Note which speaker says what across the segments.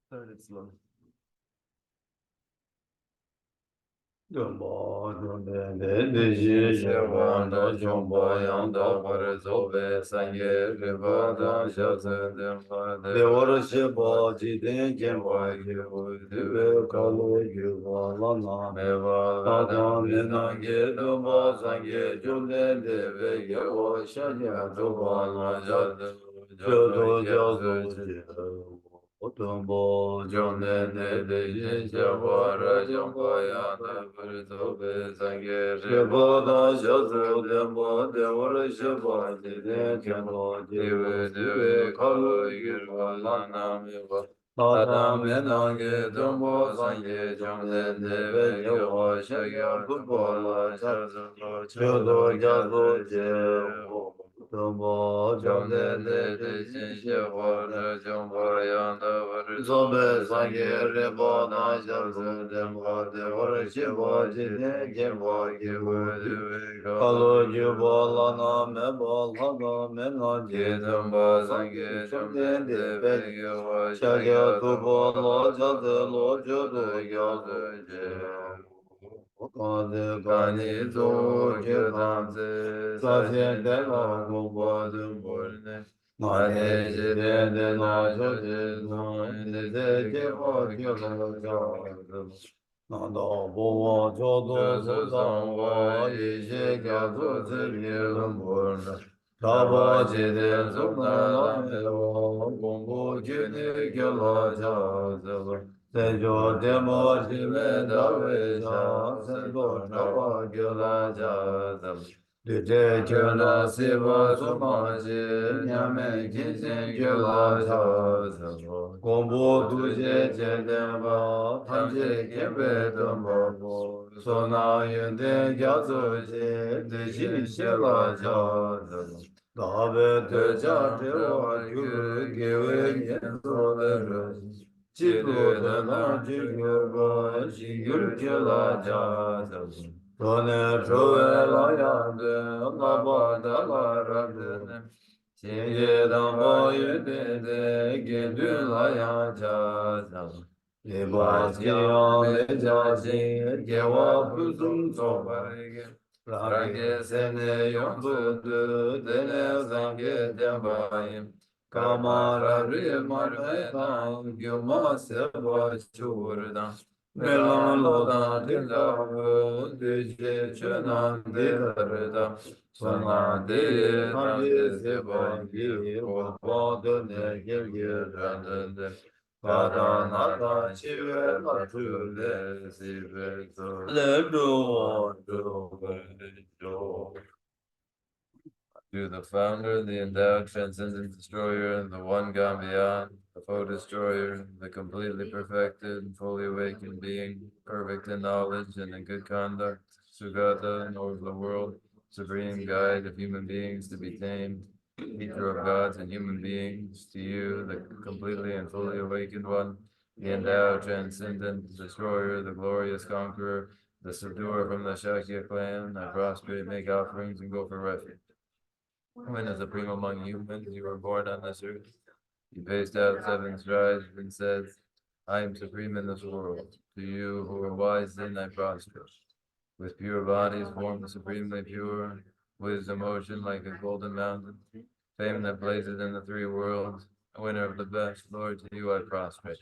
Speaker 1: Started slow.
Speaker 2: Jumbo, de ji shewan do jumbo yang do par zo be sanye riba da sha se de wor she bo ji de gen wa ji wo de we ka lo ji wa la na me wa la da me na ge do bo sang ge ju de ve ye wo sha ya do ba la ja de jo do ja zo ji Otumbo jone ne de yin java ra jamba ya na purto be sangye reba da shazu dembo devara sheba de de jano jivu dive kalu yirva lana miva Adam enange dumbo sangye jomde neve yawa shagya kubola shazu chodo jazu je Dumbo jomde ne de yin java ra jamba ya Zobe sangye rebo na shazu dembo devara sheba de de jembo jivu dive kalu yirva lana meba lana mena jidamba sangye jomde neve yawa Shagya tupo lo jade lo jade gyado je Kade kani zo gyadam se Sasye de lo gombo dumburne Nane jide de na jode zon de gyabo gyalo gyado Nanda bowa jodo zozan wa ye gyado ze gyalumburne Taba jide zubna lamewa, gombo jine gyala jazava. Sejo demo jime dawe sha, sendo taba gyala jazava. Dite kyona siva sumaji, nyame kinsin gyala jazava. Gombo duje jedeva, tanje kembe damba. Sona yende gyazo je, deji shela jazava. Dāve dēcā tēvā gyū gēvē nyēntō vērē Chītō tēnā jīgyō jīgyūr kēlā jātā Tōne chōvē lā yāndē lā bādā lā rādē Chēngyē dāmbā yudē dē gēdū lā yā jātā Yebā jīyāng lē jā jī gēwā pūsum tsō Rāngi sēne yōntu dū dēne sāngi dēmbāyim Kāmā rārī mārmē tāng gyōmā sēpā chūrdāng Mēlāng lōdāng tīndā wū dēchē chūnāng dēdārdāng Sōnāng dēyē rāngi sēpā yī wāpā dōne gyēgyē rāndāndē Kādā nātā chīvē lāchū lē sīvē tō lē rūwa rūwa To the founder, the endowed, transcendent destroyer, the one gone beyond, the foe destroyer, the completely perfected and fully awakened being, perfect in knowledge and in good conduct, Sugata, Lord of the world, supreme guide of human beings to be tamed, teacher of gods and human beings, to you, the completely and fully awakened one, the endowed, transcendent destroyer, the glorious conqueror, the subduer from the Shakya clan, I prostrate, make offerings, and go for refuge. When as a primo among humans, you were born on this earth.
Speaker 3: He paced out 7 strides and said, I am supreme in this world. To you who are wise, then I prosper. With pure bodies formed supremely pure, wisdom ocean like a golden mountain, fame that blazes in the 3 worlds, winner of the best, Lord, to you I prostrate.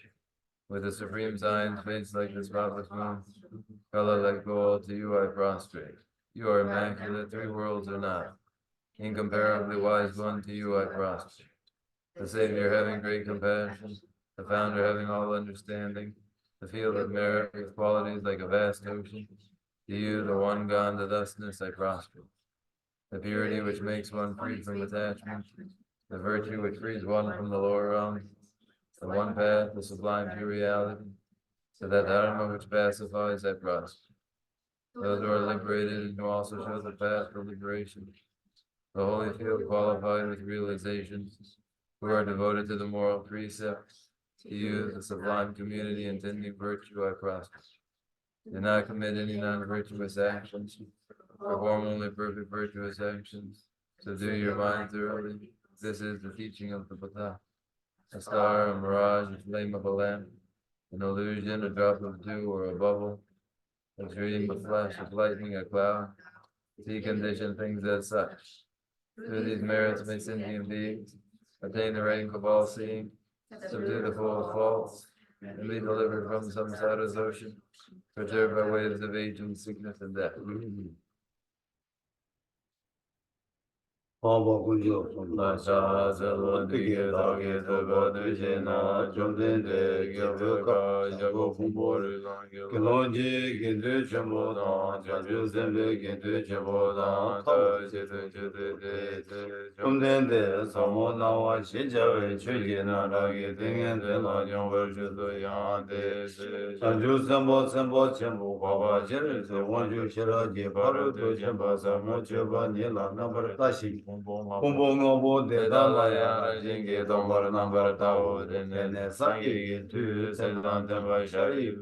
Speaker 3: With the supreme signs, face like the spotless moon, color like gold, to you I prostrate. You are immaculate, 3 worlds are not. Incomparably wise one, to you I prostrate. The Savior having great compassion, the Founder having all understanding, the field of merit with qualities like a vast ocean. To you, the one gone to thusness, I prosper. The purity which makes one free from attachment, the virtue which frees one from the lower realms, the one path, the sublime pure reality, so that dharma which pacifies, I prosper. Those who are liberated and who also show the path for liberation, the holy field qualified with realizations, who are devoted to the moral precepts, to you, the sublime community intending virtue, I prosper. Do not commit any non-virtuous actions, perform only perfect virtuous actions, subdue your mind thoroughly. This is the teaching of the Buddha. A star, a mirage, a flame of a lamp, an illusion, a drop of dew or a bubble, a dream, a flash of lightning, a cloud. See conditioned things as such. Through these merits may sentient beings attain the rank of all seeing, subdue the four faults, and be delivered from samsara's ocean, perturbed by waves of aging, sickness, and death.
Speaker 2: Baba Kunjo Sumlasha Zelo Dige Dage Toba Dujena Jomdende Gildu Ka Jago Kumbori Kilonji Gindu Chambo Dan Jaju Zembe Gindu Chambo Dan Kawu Jitu Jitu Jomdende Samo Nawa Shijawe Chugi Naragi Dingen Dela Jomber Jitu Yande Jaju Zembo Zembo Chambo Baba Jiru Wanju Shiraji Paru Dujemba Samo Chuba Nila Nabar Tashi Kumbo ngobo de dala ya jingi dombar nambar tao dene sangi tu sedan tenba shari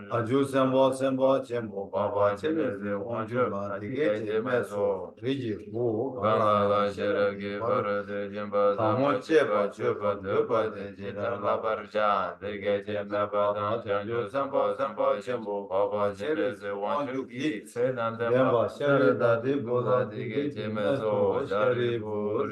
Speaker 2: aju sembo sembo chembo baba chene de wanju la dige je meso riji bu gala la sheragi bara de jemba samo cheba cheba deba de jita la barja dige je meba dan janju sembo sembo chembo baba chene de wanju ki sedan tenba shari da di bula dige je meso shari Rigibo,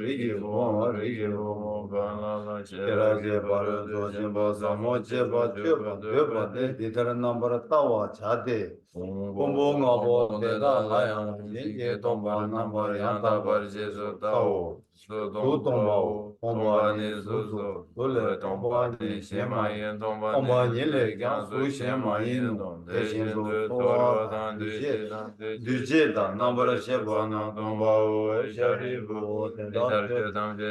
Speaker 2: Gala, Sherazi, Baruto, Jimbo, Samo, Cheba, Chuba, Duba, Diter number Tawa, Chate, Kumbo, Ngabo, Deda, Layan, Jinki, Tomba, number Yanda, Barjesu, Tao, Sutomba, Tomba, Nizuzu, Tule, Tomba, Shema, Yen, Tomba, Nile, Gansu, Shema, Yen, Deshindu, Toa, Dujeda, number Sheba, Tomba, Sharibu,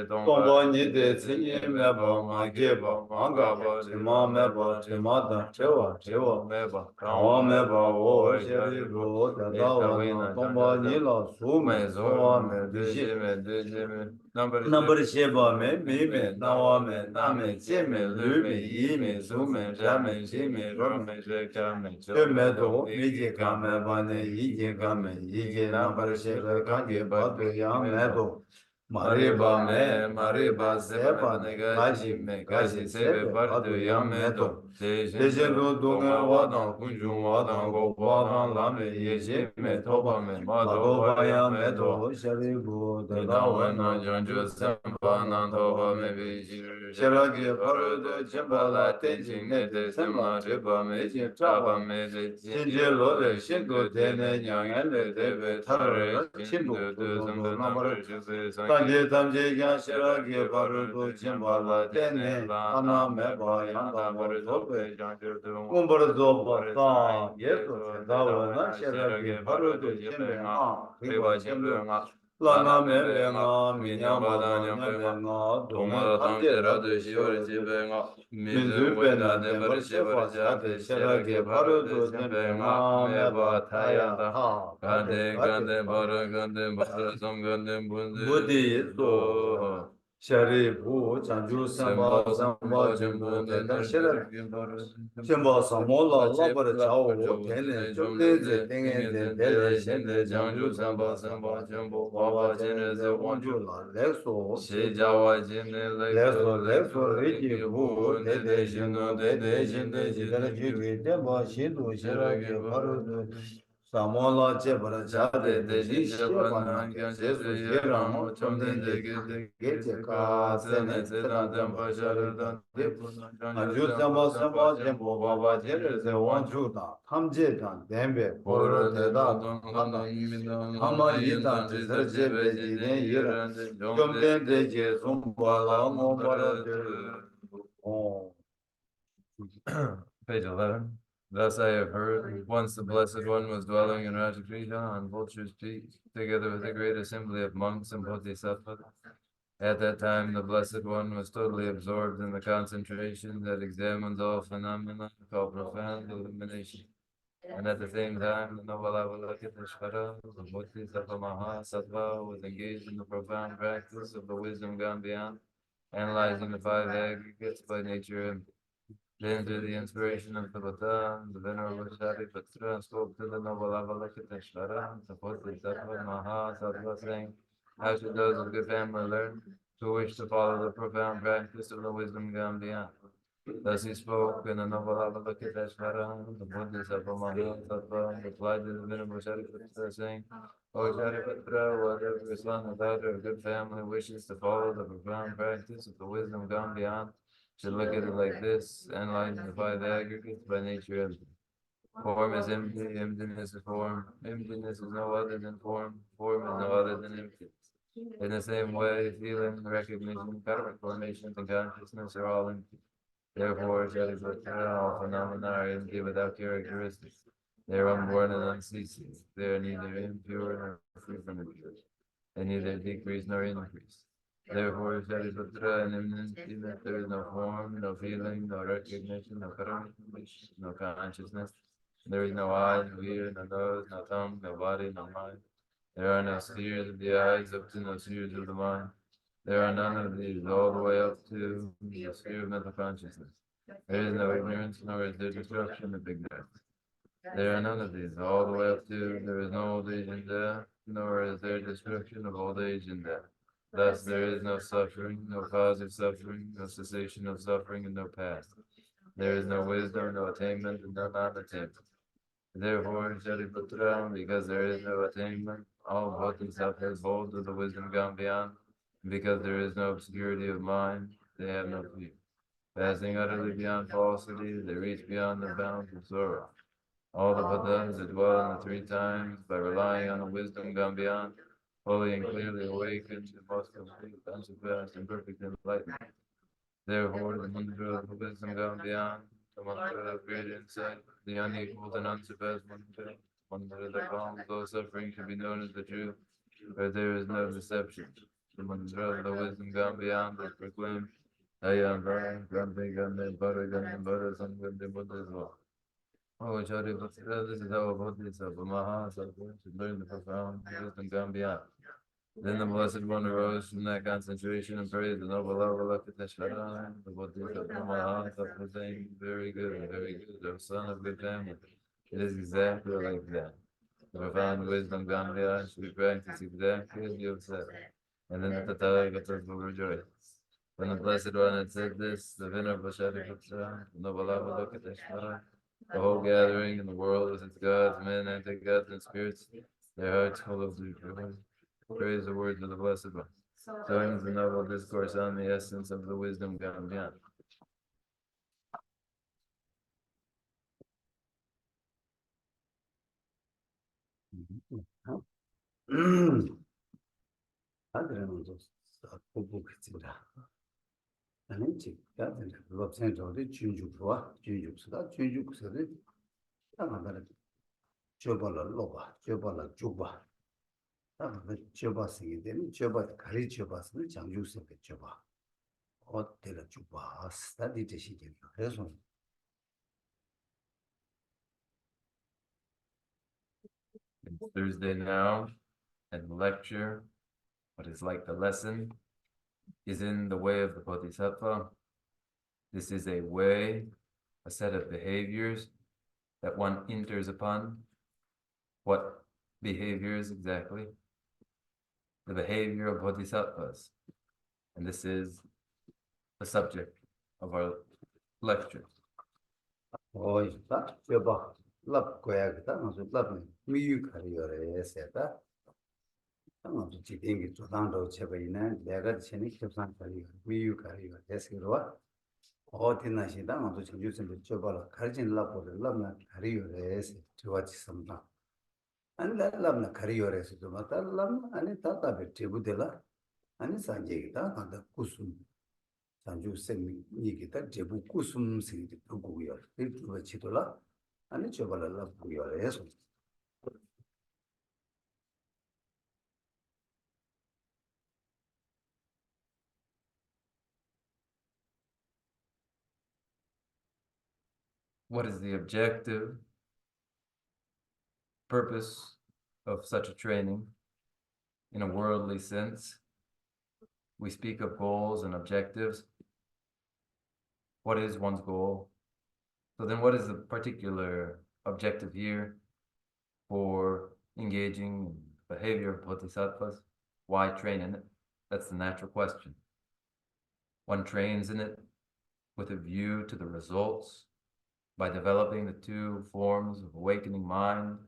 Speaker 2: Tomba Nide, Sini Meba, Mageba, Mangaba, Tima Meba, Timada, Chewa, Meba, Kawa Meba, O Sharibu, Tadawa, Tomba Nila, Sume, Zoa, Dujime, number Sheba, Mime, Nawa, Name, Chime, Lume, Ime, Sume, Jame, Jime, Rome, Jame, Medo, Miji Kame, Bane, Iji Kame, Iji number Sheba, Kangi, Batu, Yam, Medo. Mariba, Seba, Gaji, Gaji, Sebe, Bardu, Yamedo, Dejedo, Dunga, Wadan, Kunju, Wadan, Gopadan, Lame, Yejime, Tobame, Madova, Yamedo, Sharibu, Dawena, Janju, Semba, Nantoba, maybe Sheragi, Parudo, Chimbala, Tenjing, Nede, Sema, Riba, Meji, Traba, Mede, Jinjelo, Shingo, Tene, Yang, and Debe, Tare, Shindu, Zumba, number, Tanje Tanje Yanshiragi Barudu Chimbala Tene Ana Meba Yanda Barudobe Kumbara Zoba Ta Yesu Dawana Shiragi Barudu Chimbe Riva Chimbe Lana Mebe Nga Minyamba Danyambe Nga Duma Tanje Radu Shivari Chimbe Nga Minzu Bena Debar Shivari Chate Shiragi Barudu Chimbe Nga Meba Tayanda Gande Gande Bara Gande Bara Sam Gande Bundi Buddhi So Sharipu, Chanju Samba, Samba, Jumbo, Teta Shira, Jumbo Samola, Labar Chao, Tene, Jumde, Tengen, Tele, Shende, Janju Samba, Samba, Jumbo, Baba, Jene, Wanjula, Lexo,
Speaker 3: Jawa Jine
Speaker 2: Lexo, Lexo, Riki, Bu, Tete, Jino, Tete, Jinde, Jidara, Juji, Demba, Shindu, Shira, Paru, Samola, Jebara, Chade, Deji, Shepana, Jesu, Jeramo, Chomden, Gete, Ka, Sene, Sedan, Demba, Shara, Anju, Samba, Samba, Jembo, Baba, Jere, Wanjuda, Tamjedan, Dembe, Poro, Teda, Hama, Yidan, Tisar, Jebe, Jiden, Yira, Chomden, Deji, Zumbala, Mombara, Oh.
Speaker 3: Page 11. Thus I have heard, once the Blessed One was dwelling in Rajakrita on Vulture's Peak, together with a great assembly of monks and Bodhisattvas. At that time, the Blessed One was totally absorbed in the concentration that examines all phenomena called profound illumination. And at the same time, the noble Avalokiteshvara, the Bodhisattva Mahasattva, was engaged in the profound practice of the wisdom gone beyond, analyzing the five aggregates by nature and then, through the inspiration of the Buddha, the Venerable Shantideva spoke to the noble Avalokiteshvara, the Bodhisattva Mahasattva, saying, how should those of good family learn who wish to follow the profound practice of the wisdom gone beyond? Thus he spoke, and the noble Avalokiteshvara, the Bodhisattva Mahasattva, replied to the Venerable Shantideva, saying, O Shantideva, whatever son or daughter of good family wishes to follow the profound practice of the wisdom gone beyond, should look at it like this, analyzing the five aggregates by nature empty. Form is empty, emptiness is form. Emptiness is no other than form. Form is no other than emptiness. In the same way, feeling, recognition, karmic formations, and consciousness are all empty. Therefore, all phenomena are empty without characteristics. They are unborn and unceasing. They are neither impure nor free from impurity. They neither decrease nor increase. Therefore, Shariputra and immanence, there is no form, no feeling, no recognition, no karma, no consciousness. There is no eye, no ear, no nose, no tongue, no body, no mind. There are no spheres of the eyes up to no spheres of the mind. There are none of these, all the way up to the sphere of mental consciousness. There is no ignorance, nor is there destruction of ignorance. There are none of these, all the way up to there is no old age and death, nor is there destruction of old age and death. Thus there is no suffering, no cause of suffering, no cessation of suffering, and no past. There is no wisdom, no attainment, and no non-attainment. Therefore, Shariputra, because there is no attainment, all bodhisattvas hold to the wisdom gone beyond. Because there is no obscurity of mind, they have no fear. Passing utterly beyond falsity, they reach beyond the bounds of sorrow. All the Buddhas that dwell in the three times by relying on the wisdom gone beyond, fully and clearly awakened to most complete, unsurpassed, and perfect enlightenment. Therefore, the mantra of the wisdom gone beyond, the mantra of great insight, the unequaled and unsurpassed mantra that calms all suffering should be known as the truth, where there is no deception. The mantra of the wisdom gone beyond is proclaimed. Ayam Vara, Gandhi, Gandhi, Bara, Gandhi, Bara, Sangandhi, Buddha. Oh, Shariputra, this is how Bodhisattva Mahasattva should learn the profound wisdom gone beyond. Then the Blessed One arose from that concentration and praised the noble Avalokiteshvara, the Bodhisattva Mahasattva, saying, very good, O son of good family. It is exactly like that. The profound wisdom gone beyond should be practiced exactly as you have said. And then the Tathagatas will rejoice. When the Blessed One had said this, the Venerable Shariputra, the noble Avalokiteshvara, the whole gathering in the world with its gods, men, anti-gods, and spirits, their hearts full of joy, praise the words of the Blessed One. So ends the noble discourse on the essence of the wisdom gone beyond.
Speaker 2: 아니 지가 럽센저리 준주와 준주스다 준주스를 당하다 줘발라 로바 줘발라 줘바 당하다 줘바스게 되는 줘바 가리 줘바스는 장주스게 줘바 어때라 줘바 스타디 되시게 그래서
Speaker 3: It's Thursday now, and the lecture, what is like the lesson, is in the way of the Bodhisattva. This is a way, a set of behaviors that one enters upon. What behaviors exactly? The behavior of Bodhisattvas. And this is the subject of our lecture.
Speaker 2: 어이다 저봐 랍 거야겠다 무슨 랍네 미유카리요레세다 아무도 지딩이 조당도 제베이네 내가 전에 협상까지 미유카리요레세로와 어디나시다 아무도 전주선도 저봐라 가르진 랍보를 랍나 카리요레세 저와치 섬다 아니 랍나 카리요레세도 맞다 랍 아니 다다베 제부데라 아니 산제기다 간다 구순 산주 생미 이기다 제부 구숨 생기 두고요. 이거 치돌라 아니 저발라 부요. 해서
Speaker 3: What is the objective purpose of such a training in a worldly sense? We speak of goals and objectives. What is one's goal? So then what is the particular objective here for engaging in behavior of bodhisattvas? Why train in it? That's the natural question. One trains in it with a view to the results by developing the two forms of awakening mind,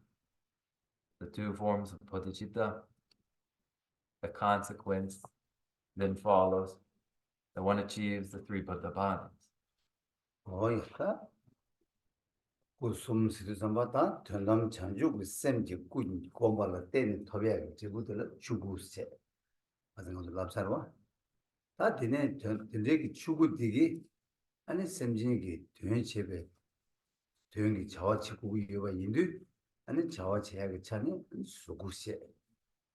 Speaker 3: the two forms of bodhicitta. The consequence then follows that one achieves the three Buddha bodies.
Speaker 2: 어이다 구숨 시르sam바다 전남 전주 셈지 군 고발라 때는 토비야 제부들 주구세 맞은 것도 랍사로와 다 되네 전되기 주구디기 아니 셈지기 되는 제베 되는 자와치 구구이가 인도 아니 자와치야가 차니 수구세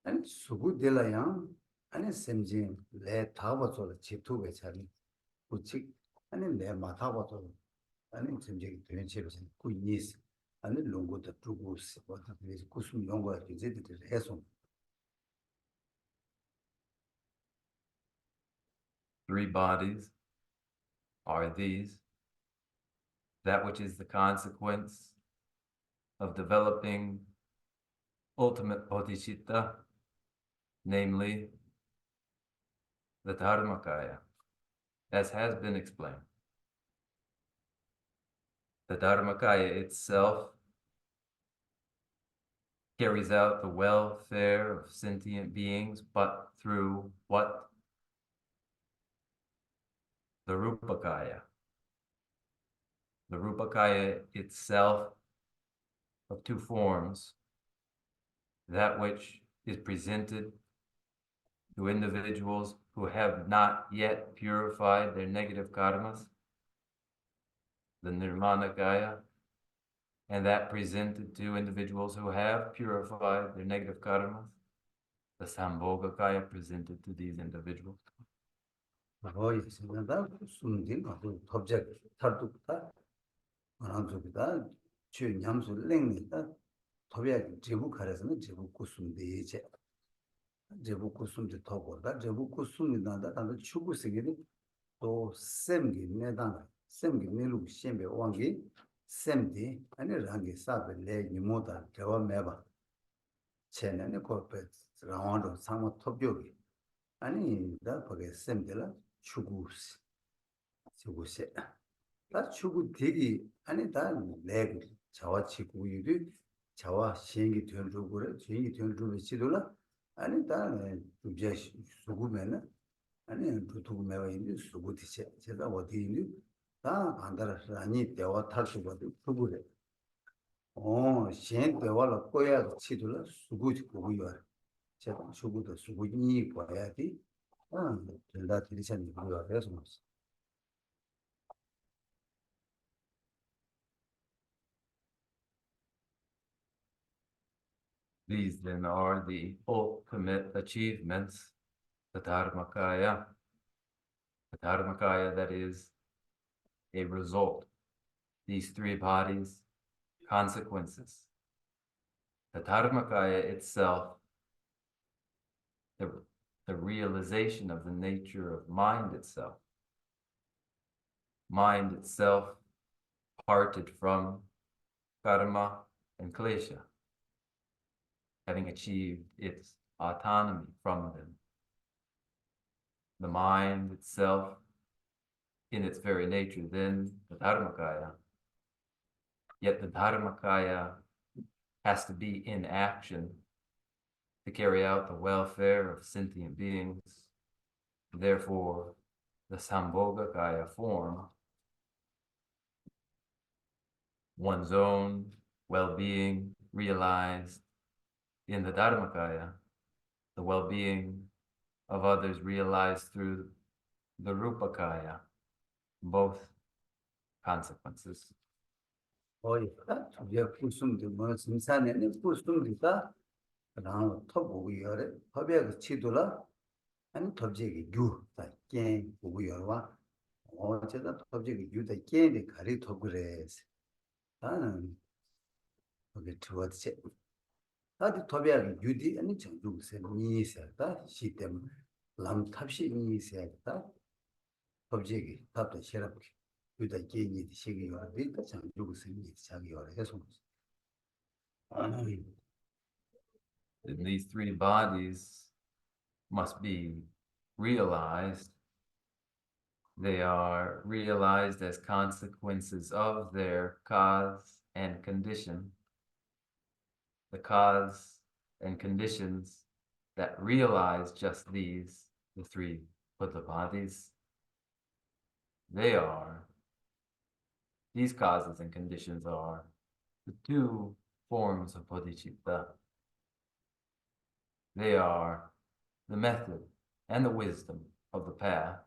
Speaker 2: 아니 수구델라야 아니 셈지 레 타바솔 지투베 차니 우치 아니 내 마타바솔 아니 셈지 되는 제베 구이니스 아니 롱고다 두구스 어떤 그래서 구숨 용거가 이제들 해서
Speaker 3: Three bodies are these, that which is the consequence of developing ultimate bodhicitta, namely the Dharmakaya, as has been explained. The Dharmakaya itself carries out the welfare of sentient beings, but through what? The Rupakaya. The Rupakaya itself of two forms, that which is presented to individuals who have not yet purified their negative karmas, the Nirmanakaya, and that presented to individuals who have purified their negative karmas, the Sambhogakaya presented to these individuals.
Speaker 2: 있습니다. 숨진 것도 object 탈득다 원함수다 주냠수 랭니다 도비야 제부 가려서는 제부 구숨데 이제 제부 구숨데 더고다 제부 구숨이나다 단도 추구세기는 또 셈기 내단 셈기 내루 셈베 왕기 셈디 아니 랑기 사베 레 니모다 대화 매바 체내네 코페 라완도 상모 톱요기 아니 다 거기 셈들라 추구스 추구세 다 추구 되기 아니 다 내고 자와치 구유리 자와 시행이 된 루고를 시행이 된 루를 지도라 아니 다 이제 수구면은 아니 두두고 매와 있는 수구티체 제가 어디 있는 다 반다라서 아니 대화 탈수거든 수구래 시행 대화를 꼬야 치도라 수구지 구유야 제가 수구도 수구니 봐야지 다 들으셨는지 모르겠어요.
Speaker 3: These then are the ultimate achievements, the Dharmakaya. The Dharmakaya that is a result. These three bodies, consequences. The Dharmakaya itself, the the realization of the nature of mind itself. Mind itself parted from karma and klesha, having achieved its autonomy from them. The mind itself, in its very nature, then the Dharmakaya. Yet the Dharmakaya has to be in action to carry out the welfare of sentient beings. Therefore, the Sambhogakaya form, one's own well-being realized in the Dharmakaya, the well-being of others realized through the Rupakaya, both consequences.
Speaker 2: 저게 부숨도 뭐 심산에는 부숨도가 그다음 토보고 열에 법에 치도라 아니 톱지기 유다 게 보고 열와 어제다 톱지기 유다 게데 가리 토그래 나는 거기 두었지 나도 톱에 유디 아니 정주세 미세다 시스템 람탑시 미세다 톱지기 탑도 싫어게 유다 게니 시기 열이 다 정주세 미 자기 열에 해서
Speaker 3: And these three bodies must be realized. They are realized as consequences of their cause and condition. The cause and conditions that realize just these, the three Buddha bodies, these causes and conditions are the two forms of Bodhicitta. They are the method and the wisdom of the path.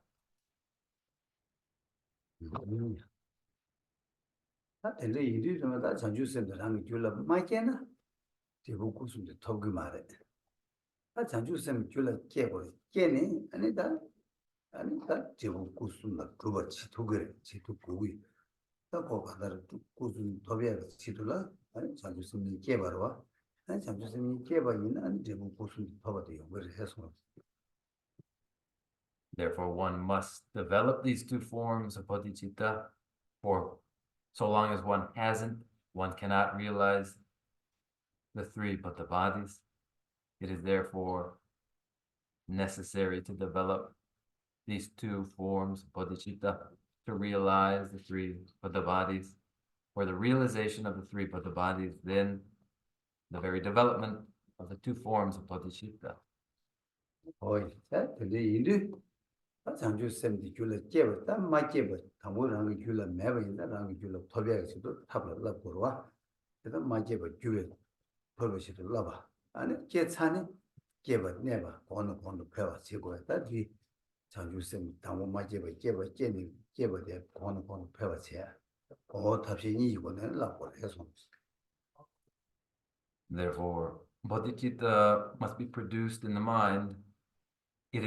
Speaker 2: 근데 이리 좀 다 전주선들하고 줄라 마이케나 대부 고순도 더그 말해. 아 전주선 줄라 깨고 깨네 아니다 대부 고순다 그거지 도그래 지도 고위 또 거기다 고순 더비야 지도라 아니 전주선이 깨버와 아니 전주선이 깨버이는 아니 대부 고순 더버도 용을 해서
Speaker 3: Therefore, one must develop these two forms of bodhicitta, for so long as one hasn't, one cannot realize the three Buddha bodies. It is therefore necessary to develop these two forms of bodhicitta to realize the three Buddha bodies. For the realization of the three Buddha bodies, then the very development of the two forms of bodhicitta.
Speaker 2: 근데 이리 장주쌤이 줄라 깨버다 마깨버 당고랑 줄라 매버인다랑 줄라 토비아서도 탑을 보러와 그래서 마깨버 줄에 벌어시도 라봐 아니 깨차니 깨버 내봐 어느 배워 지고다 뒤 장주쌤 당고 마깨버 깨니 깨버대 어느 배워 제 탑시 이거는 라고 해서
Speaker 3: Therefore, bodhicitta must be produced in the mind. It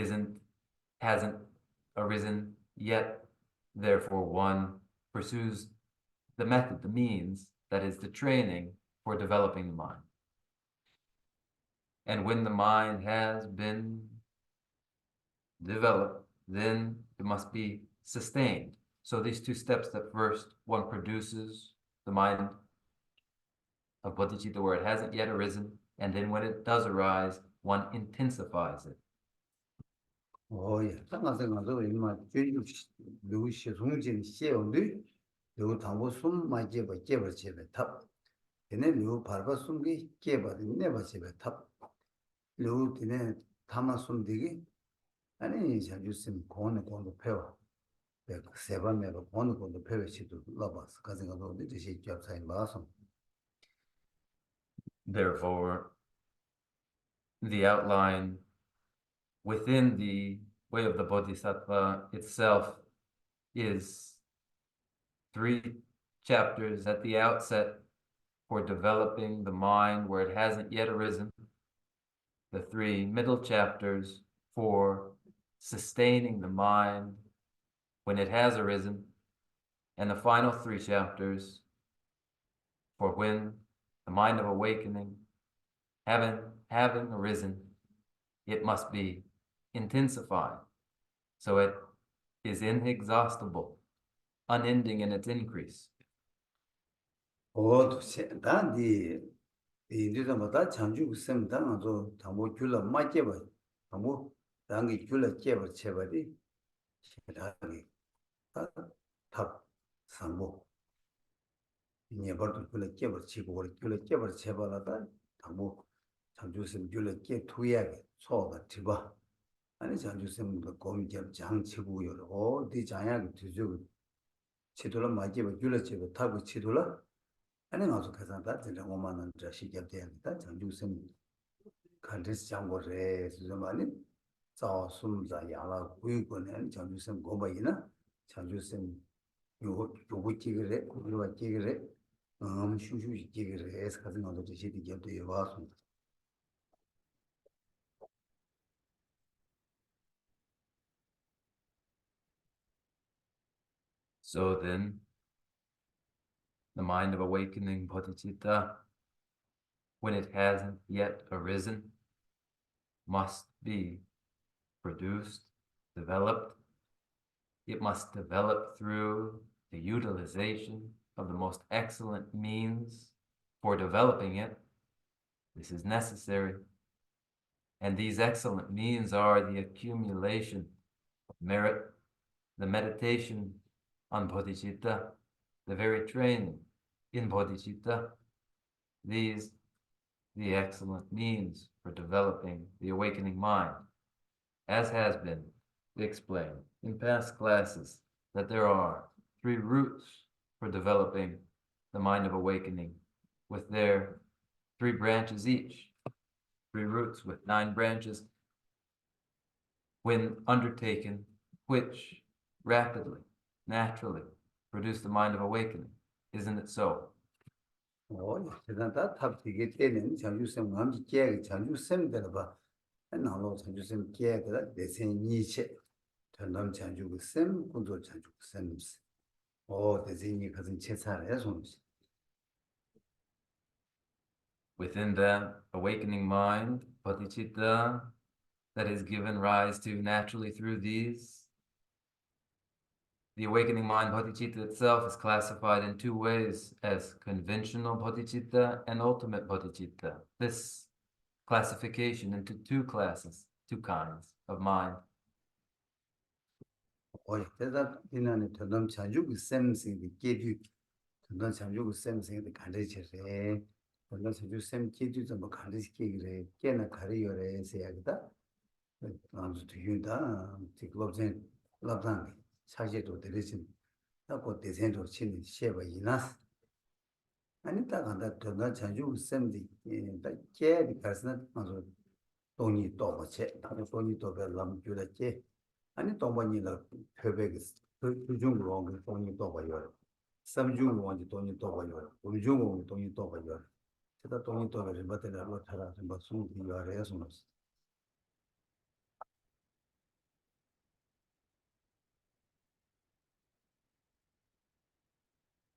Speaker 3: hasn't arisen yet. Therefore, one pursues the method, the means, that is the training for developing the mind. And when the mind has been developed, then it must be sustained. So these two steps, that first one produces the mind of bodhicitta where it hasn't yet arisen, and then when it does arise, one intensifies it.
Speaker 2: 생각도 이마 교육 누구시 송진 시험도 누구 당고 숨 맞게 받게 버치베 탑 얘네 누구 발바 숨기 깨버린 내 버치베 탑 누구 얘네 타마 숨디기 아니 자주심 고는 배워 세번 내가 고는 배워시도 러버스 가정도 이제 접사인 마서
Speaker 3: Therefore, the outline within the way of the Bodhisattva itself is 3 chapters at the outset for developing the mind where it hasn't yet arisen, the 3 middle chapters for sustaining the mind when it has arisen, and the final 3 chapters for when the mind of awakening having arisen, it must be intensified. So it is inexhaustible, unending in its increase.
Speaker 2: 단디 이리서마다 장주 셈당아서 담보 줄라 맞게봐 담보 당기 줄라 깨버 채버디 시다기 탑 상보 니버도 줄라 깨버 치고 줄라 깨버 채버라다 담보 장주심 줄라 깨 투야게 소가 티바 아니 장주심도 공접 장치고요 어디 장야게 뒤주 치돌라 맞게봐 줄라 채버 탑이 치돌라 아니 가서 가산다 진짜 5만 원 시작 돼야겠다. 장주심 간데스 장고래 수좀만이 자숨자 야라 구이고는 장주심 고바이나 장주심 요거 찍으래 그거 찍으래 슈슈 찍으래 해서 가서 가서 시디 gebde 와서
Speaker 3: So then, the mind of awakening bodhicitta, when it hasn't yet arisen, must be produced, developed. It must develop through the utilization of the most excellent means for developing it. This is necessary. And these excellent means are the accumulation of merit, the meditation on bodhicitta, the very training in bodhicitta. These the excellent means for developing the awakening mind, as has been explained in past classes, that there are 3 routes for developing the mind of awakening, with their 3 branches each, 3 routes with 9 branches, when undertaken, which rapidly, naturally produce the mind of awakening. Isn't it so?
Speaker 2: 대단다 탑 되게 때는 장주심 감지 깨게 장주심 되봐 나로 장주심 깨게 대생이체 전남 장주고 셈 군도 장주고 셈 대생이 가진 체사래 손지
Speaker 3: Within that awakening mind, bodhicitta, that is given rise to naturally through these, the awakening mind, bodhicitta itself, is classified in 2 ways, as conventional bodhicitta and ultimate bodhicitta. This classification into 2 classes, 2 kinds of mind.
Speaker 2: 대단 이나는 전남 장주고 셈생이 깨주 전남 장주고 셈생이 간대체래 전남 장주 셈 깨주 좀 간대시키기래 깨나 가리요래 해야겠다 아주 뒤윤다 디글로젠 라단 사제도 되리진 하고 대sen도 치는 셰바 이나스 아니 딱 한다 전남 장주 셈디 다 깨디 가스나 아주 돈이 또 뭐체 다들 돈이 또 별람 줄었지 아니 동반이라 표백이 그 중으로 돈이 또 봐요 삼중으로 돈이 또 봐요 우중으로 돈이 또 봐요 제가 돈이 또 가지고 받으려고 타라 좀 숨기 요래서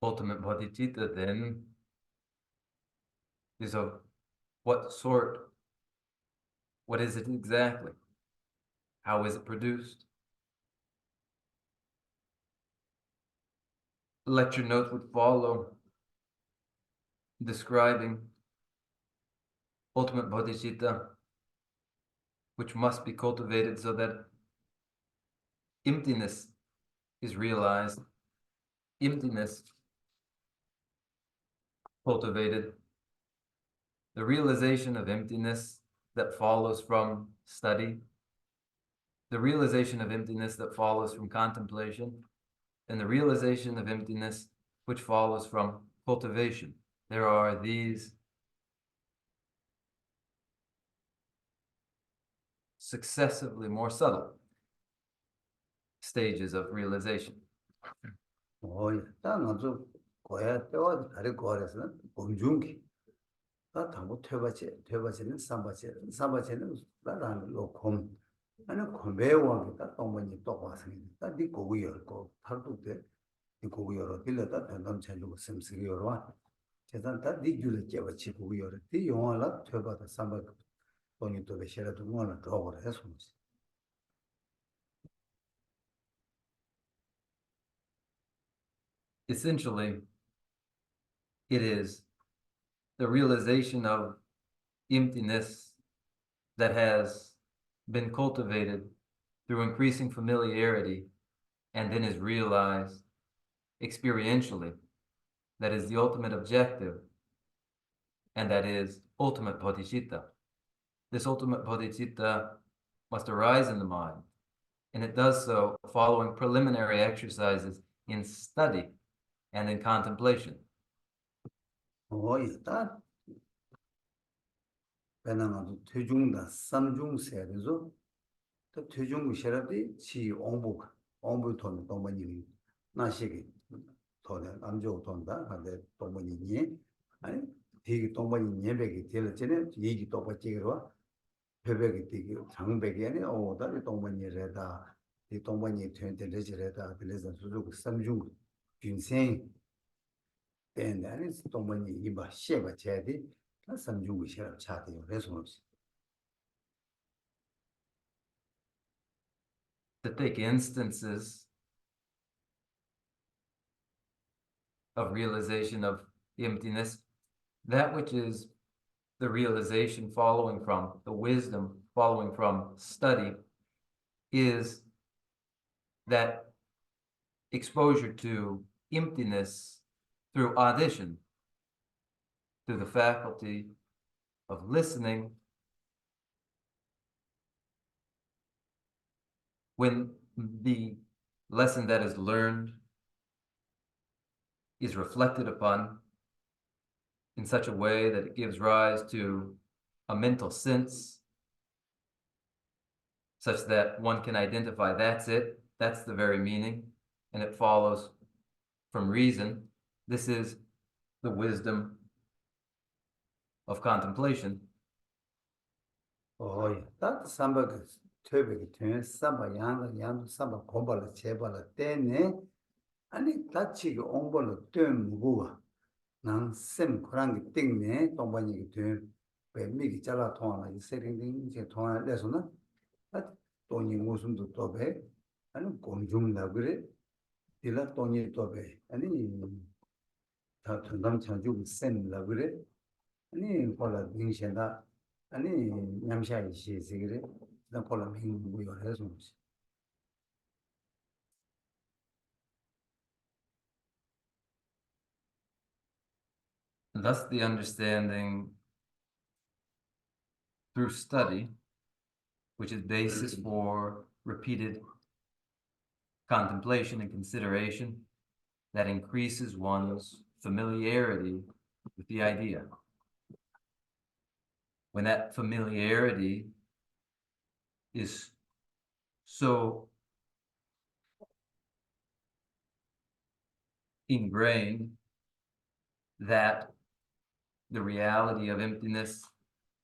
Speaker 3: Ultimate bodhicitta, then, is of what sort? What is it exactly? How is it produced? Lecture notes would follow describing ultimate bodhicitta, which must be cultivated so that emptiness is realized, emptiness cultivated, the realization of emptiness that follows from study, the realization of emptiness that follows from contemplation, and the realization of emptiness which follows from cultivation. There are these successively more subtle stages of realization.
Speaker 2: 일단 아주 고야 때와 다리 고아래서 공중기 다 당고 퇴바치는 삼바치는 나라는 로콤 아니 콤배와 다 동문이 또 와서 다디 고고 열고 탈도 이 고고 열어 빌려다 변동 전주고 심스기 열어 제단 다디 줄에 깨버치 고고 열어 디 용화라 퇴바다 삼바 돈이 또 배셔라도 뭐나 더 그래 손지
Speaker 3: essentially, it is the realization of emptiness that has been cultivated through increasing familiarity and then is realized experientially. That is the ultimate objective, and that is ultimate bodhicitta. This ultimate bodhicitta must arise in the mind, and it does so following preliminary exercises in study and in contemplation.
Speaker 2: 일단 배낭아도 퇴중다 삼중 세르죠. 또 퇴중 셔라디 지 옹부 돈 동반이 나시기 돈에 남조 돈다 근데 동반이니 아니 되게 동반이 예백이 될 전에 얘기 또 받지기로 배백이 되게 장백이 아니 오다 동반이래다 이 동반이 된데래다 그래서 수족 삼중 균생 때는 동반이 이봐 셰바 제디 삼중 셔라 차대요 그래서
Speaker 3: To take instances of realization of emptiness, that which is the realization following from, the wisdom following from study, is that exposure to emptiness through audition, through the faculty of listening. When the lesson that is learned is reflected upon in such a way that it gives rise to a mental sense, such that one can identify that's it, that's the very meaning, and it follows from reason. This is the wisdom of contemplation.
Speaker 2: 딱 삼박 퇴백이 된 삼바 양도 삼바 공발을 제발을 때네 아니 다치고 옹벌로 된 무고와 난셈 그런 게 땡네 동반이 된 배미기 잘라 통하나 이 세링딩 이제 통하나 돼서는 돈이 무슨도 또배 아니 공중나 그래 딜라 돈이 또배 아니 다 전담 창주 셈라 그래 아니 콜라 빙신다 아니 냠샤이 시시그래 나 콜라 빙고 해서
Speaker 3: Thus, the understanding through study, which is basis for repeated contemplation and consideration, that increases one's familiarity with the idea. When that familiarity is so ingrained that the reality of emptiness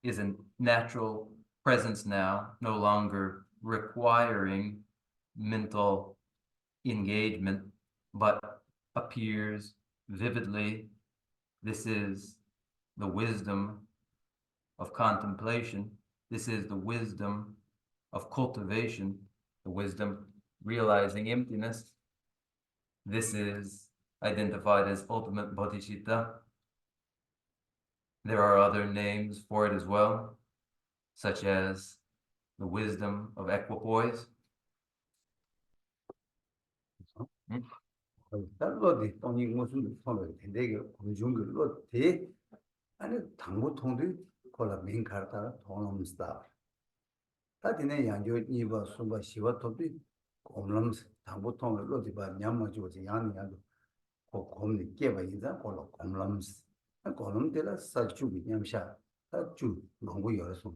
Speaker 3: is a natural presence now, no longer requiring mental engagement, but appears vividly. This is the wisdom of contemplation. This is the wisdom of cultivation, the wisdom realizing emptiness. This is identified as ultimate bodhicitta. There are other names for it as well, such as the wisdom of equipoise.
Speaker 2: 달러디 돈이 무슨 돈을 되게 공중글로 대 아니 당부 통도 콜라 민카르타 돈음스다 다디네 양조 이바 수바 시와 토비 곰럼스 당부 통을 디바 냠마주지 양이야도 곰니 깨바 인자 콜라 곰럼스 곰럼데라 살주비 냠샤 다주 농구 열어서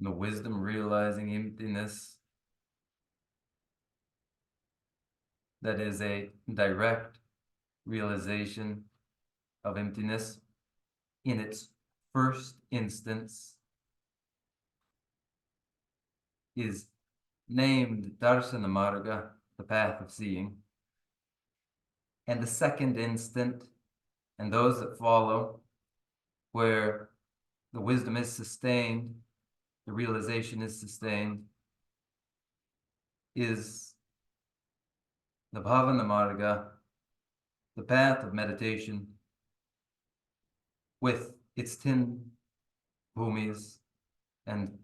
Speaker 3: The wisdom realizing emptiness, that is a direct realization of emptiness in its first instance, is named Darsana Marga, the path of seeing. And the second instant, and those that follow, where the wisdom is sustained the realization is sustained, is the Bhavana Marga, the path of meditation, with its 10 bhumis and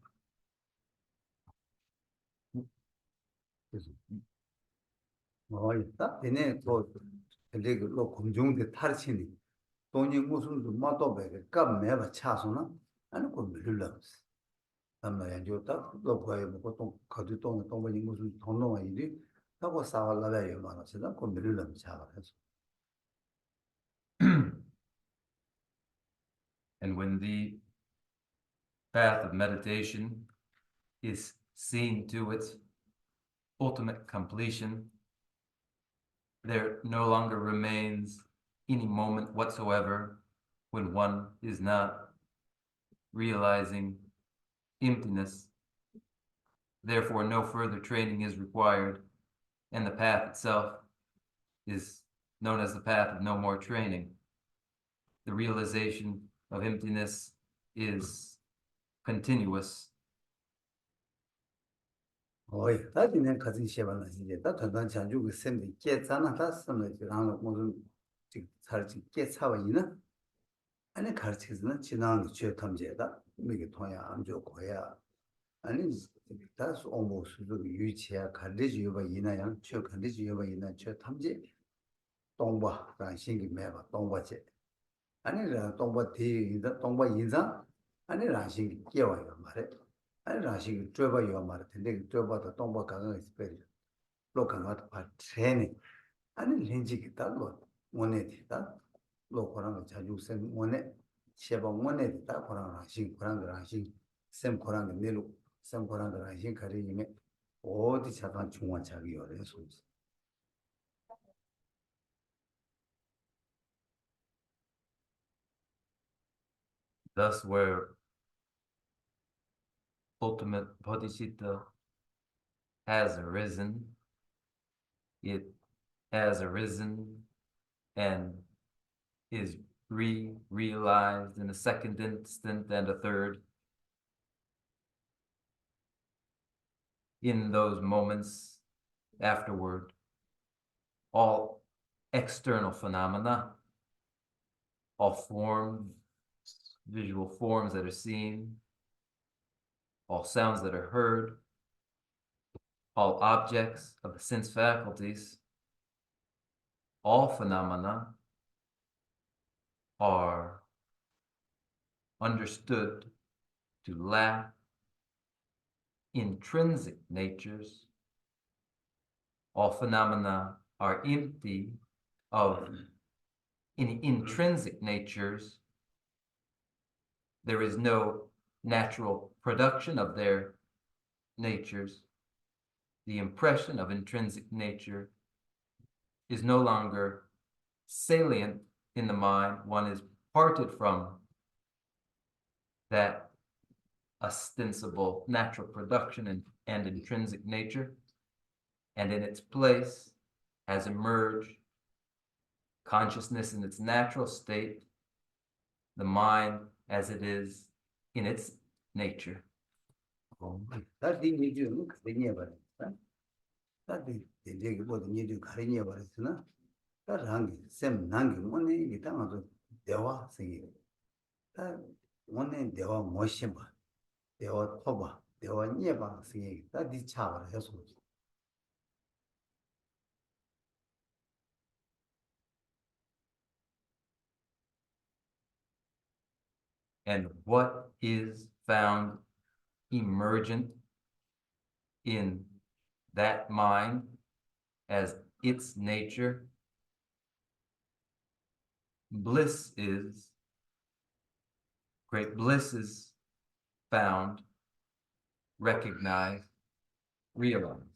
Speaker 2: 있다. 얘네 또 근데 그로 공중대 탈치니 돈이 무슨 좀 마도베 값 매바 차소나 아니 그 밀려스 담나 연주다 또 거의 뭐 또 거기 또 돈이 무슨 돈노가 일이 하고 싸발라야 말았어 그 밀려면 차가서
Speaker 3: and when the path of meditation is seen to its ultimate completion, there no longer remains any moment whatsoever when one is not realizing emptiness. Therefore, no further training is required, and the path itself is known as the path of no more training. The realization of emptiness is continuous.
Speaker 2: 다 그냥 가진 시험은 이제 다 단단 자주 그 셈이 깨잖아 다 쓰면 그런 무슨 지금 살지 깨차와 있는 아니 가르치는 지나는 죄 탐제다 이게 통야 안 좋고야 아니 다스 오모스도 유치야 가르치 요바 이나양 죄 가르치 요바 이나 죄 탐제 동바 랑신기 매바 동바제 아니 동바 뒤인다 동바 인상 아니 랑신기 깨와요 말해 아니 랑신기 쨘바요 말해 근데 쨘바도 동바 강한 스페리 로강가 파 트레이닝 아니 렌지기 달로 원에다 로코랑 자주 셈 원에 시범 원에 다 코랑 랑신 코랑 랑신 셈 코랑 내로 셈 코랑 랑신 가리님에 어디 차단 중원 자기 요래서
Speaker 3: Thus, where ultimate Bodhicitta has arisen, it has arisen and is realized in a second instant and a third. In those moments afterward, all external phenomena, all forms, visual forms that are seen, all sounds that are heard, all objects of the sense faculties, all phenomena are understood to lack intrinsic natures. All phenomena are empty of any intrinsic natures. There is no natural production of their natures. The impression of intrinsic nature is no longer salient in the mind. One is parted from that ostensible natural production and intrinsic nature, and in its place has emerged consciousness in its natural state, the mind as it is in its nature.
Speaker 2: 다디 니주 가리냐 봐. 다디 이제 뭐 니주 가리냐 봐서나 다랑이 셈 난기 뭐네 이게 당아도 대화 생기. 다 뭐네 대화 뭐시 봐. 대화 토바. 대화 녀바 생기. 다디 차바 해서.
Speaker 3: And what is found emergent in that mind as its nature? Bliss is, great bliss is found, recognized, realized.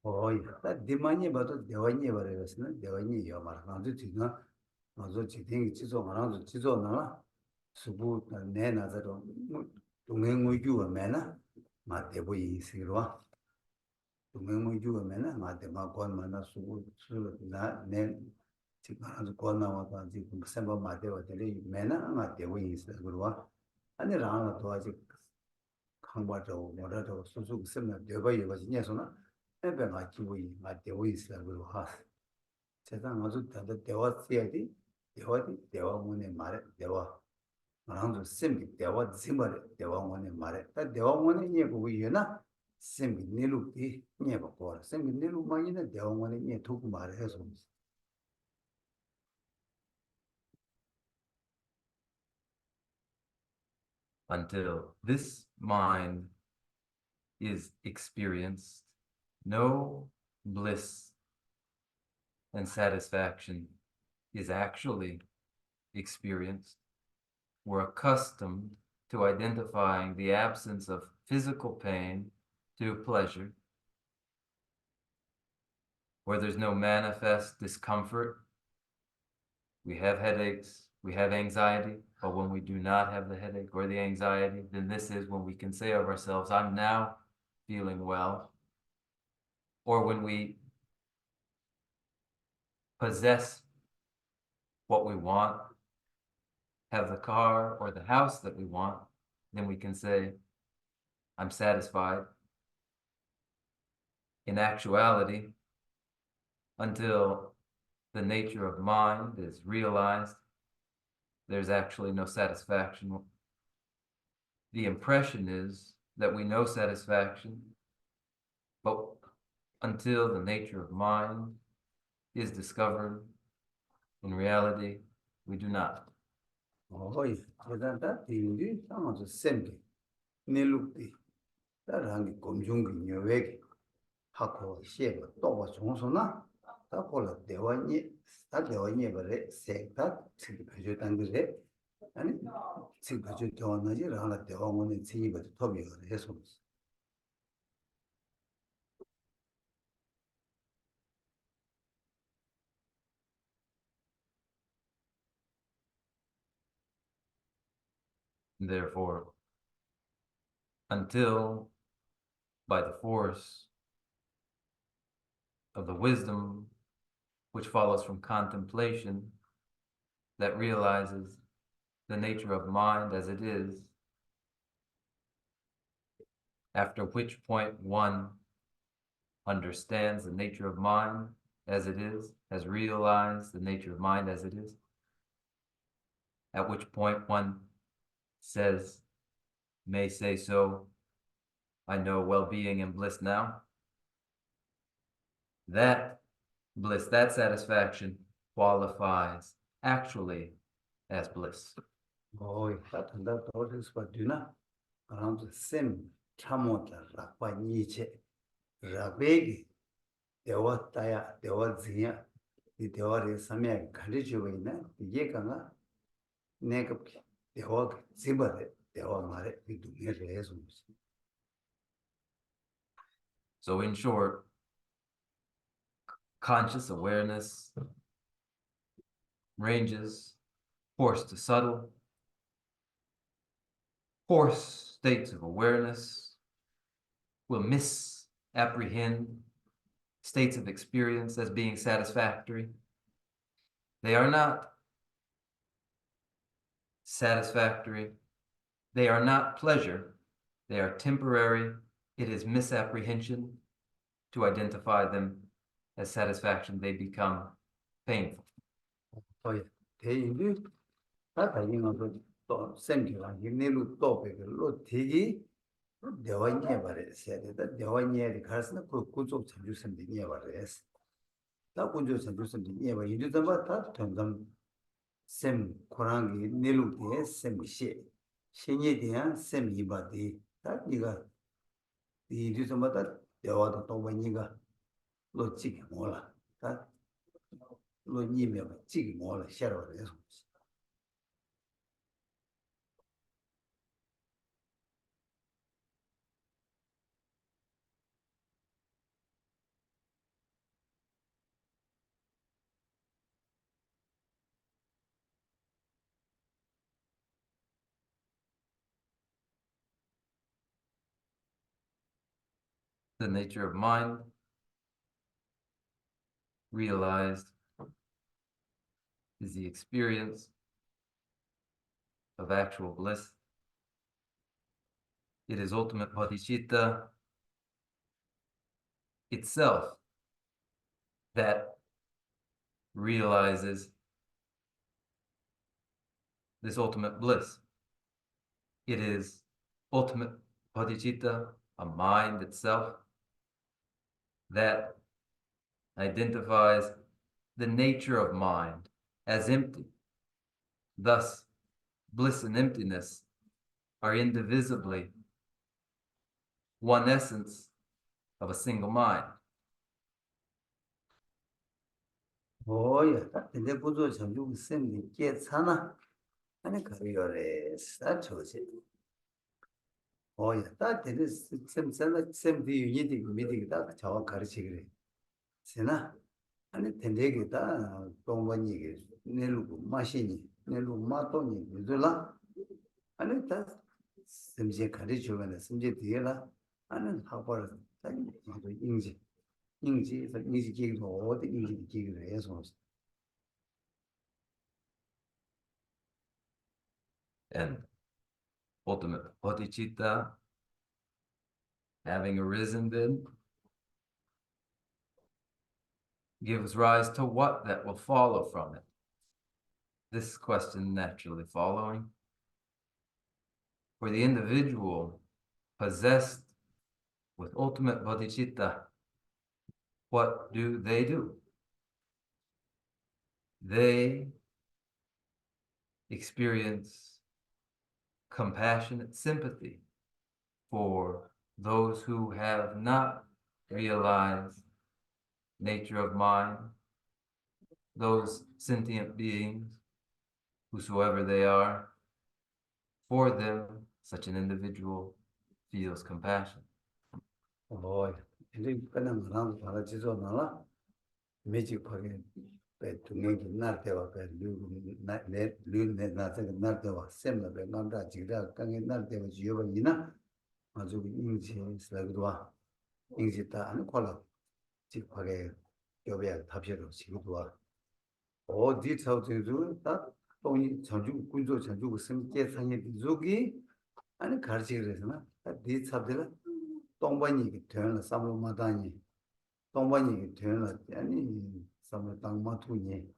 Speaker 2: 다 디마니 봐도 대화니 봐라서는 대화니 요 말하는데 지금 아주 지딩 지조 말하는 지조나 수부 내 나자로 동행의 유어면은 마대보 인식으로 동행의 유어면은 마대마 권만나 수부 수나 지금 아주 권나와도 지금 semba 마대와 되리 메나 마대보 인식으로 아니 라나 또 아직 강바도 뭐라도 소소 쓰면 내가 이거 진짜서나 해변아 기분이 맞대고 있어 그리고 하 세상 아주 다들 대화해야지 대화 문에 말해 대화 말하는 셈이 대화 심말 대화 문에 말해 다 대화 문에 이해 보고 이해나 셈이 내룩이 이해 보고 셈이 내룩 많이는 대화 문에 이해 두고 말해서
Speaker 3: Until this mind is experienced, no bliss and satisfaction is actually experienced. We're accustomed to identifying the absence of physical pain to pleasure, where there's no manifest discomfort. We have headaches, we have anxiety, but when we do not have the headache or the anxiety, then this is when we can say of ourselves, I'm now feeling well. Or when we possess what we want, have the car or the house that we want, then we can say, I'm satisfied. In actuality, until the nature of mind is realized, there's actually no satisfaction. The impression is that we know satisfaction, but until the nature of mind is discovered, in reality, we do not.
Speaker 2: 어이 대단다 뒤뒤 상황도 셈게 내룩이 다랑이 검중기 여외기 하고 시에가 또가 종소나 다 콜라 대원이 다 대원이 버래 색다 지금 가져 당그래 아니 지금 가져 대원하지 라나 대원은 지이버 토비가 해서
Speaker 3: Therefore, until by the force of the wisdom which follows from contemplation that realizes the nature of mind as it is, after which point one understands the nature of mind as it is, has realized the nature of mind as it is, at which point one says, may say so, I know well-being and bliss now. That bliss, that satisfaction qualifies actually as bliss.
Speaker 2: 어이 같은다 도르스 바드나 아람도 셈 참모다 라파니체 라베기 대화다야 대화지야 이 대화를 삼에 가르치고 있는 이게가 내가 대화 집어래 대화 말에 이두개를 해서
Speaker 3: So in short, conscious awareness ranges coarse to subtle. Coarse states of awareness will misapprehend states of experience as being satisfactory. They are not satisfactory. They are not pleasure. They are temporary. It is misapprehension to identify them as satisfaction. They become painful.
Speaker 2: 어이 대인들 다 다니는 또 셈기가 이내로 또 배로 되기 대화니에 말했어야 되다 대화니에 가서는 그 구조 전주선이 니에 말했어 다 구조 전주선이 니에 말 이르다 다 점점 셈 코랑이 내루게 셈시 신에 대한 셈 이바디 다 이가 이르다마다 대화도 또 보니까 로직이 몰라 다 로니면 직이 몰라 셔러래서
Speaker 3: The nature of mind realized is the experience of actual bliss. It is ultimate bodhicitta itself that realizes this ultimate bliss. It is ultimate bodhicitta, a mind itself, that identifies the nature of mind as empty. Thus, bliss and emptiness are indivisibly one essence of a single mind.
Speaker 2: 오야, 근데 구조 전주 쌤이 깨잖아. 아니 그래요래. 사초지. 오야, 다 되는 쌤 뒤에 미디가 저 가르치 그래. 세나. 아니 된대기다 동반이게 내루고 마시니 내루 마토니 그들라 아니 다 쌤제 가르쳐가는 쌤제 뒤에라 아니 하버를 아니 아주 인지 기기로 어디 인지 기기로 해서
Speaker 3: And ultimate bodhicitta, having arisen then, gives rise to what that will follow from it. This question naturally following. For the individual possessed with ultimate bodhicitta, what do? They experience compassionate sympathy for those who have not realized nature of mind, those sentient beings, whosoever they are. For them, such an individual feels compassion.
Speaker 2: 오야, 이제 그냥 나랑 가르치죠 나라 매직하게 배 중앙에 날 때와 배 류네 나서 날 때와 쌤나 남자 지가 강에 날 때와 지어버리나 아주 인지 슬라그도와 인지다 안 콜라 직하게 교배야 답시로 지도와 어디 저도 다 돈이 전주 군조 전주 승계 상에 조기 아니 가르치그래서나 네 잡들 동반이 되는 삼로마다니 동반이 되는 아니 삼로 땅마투니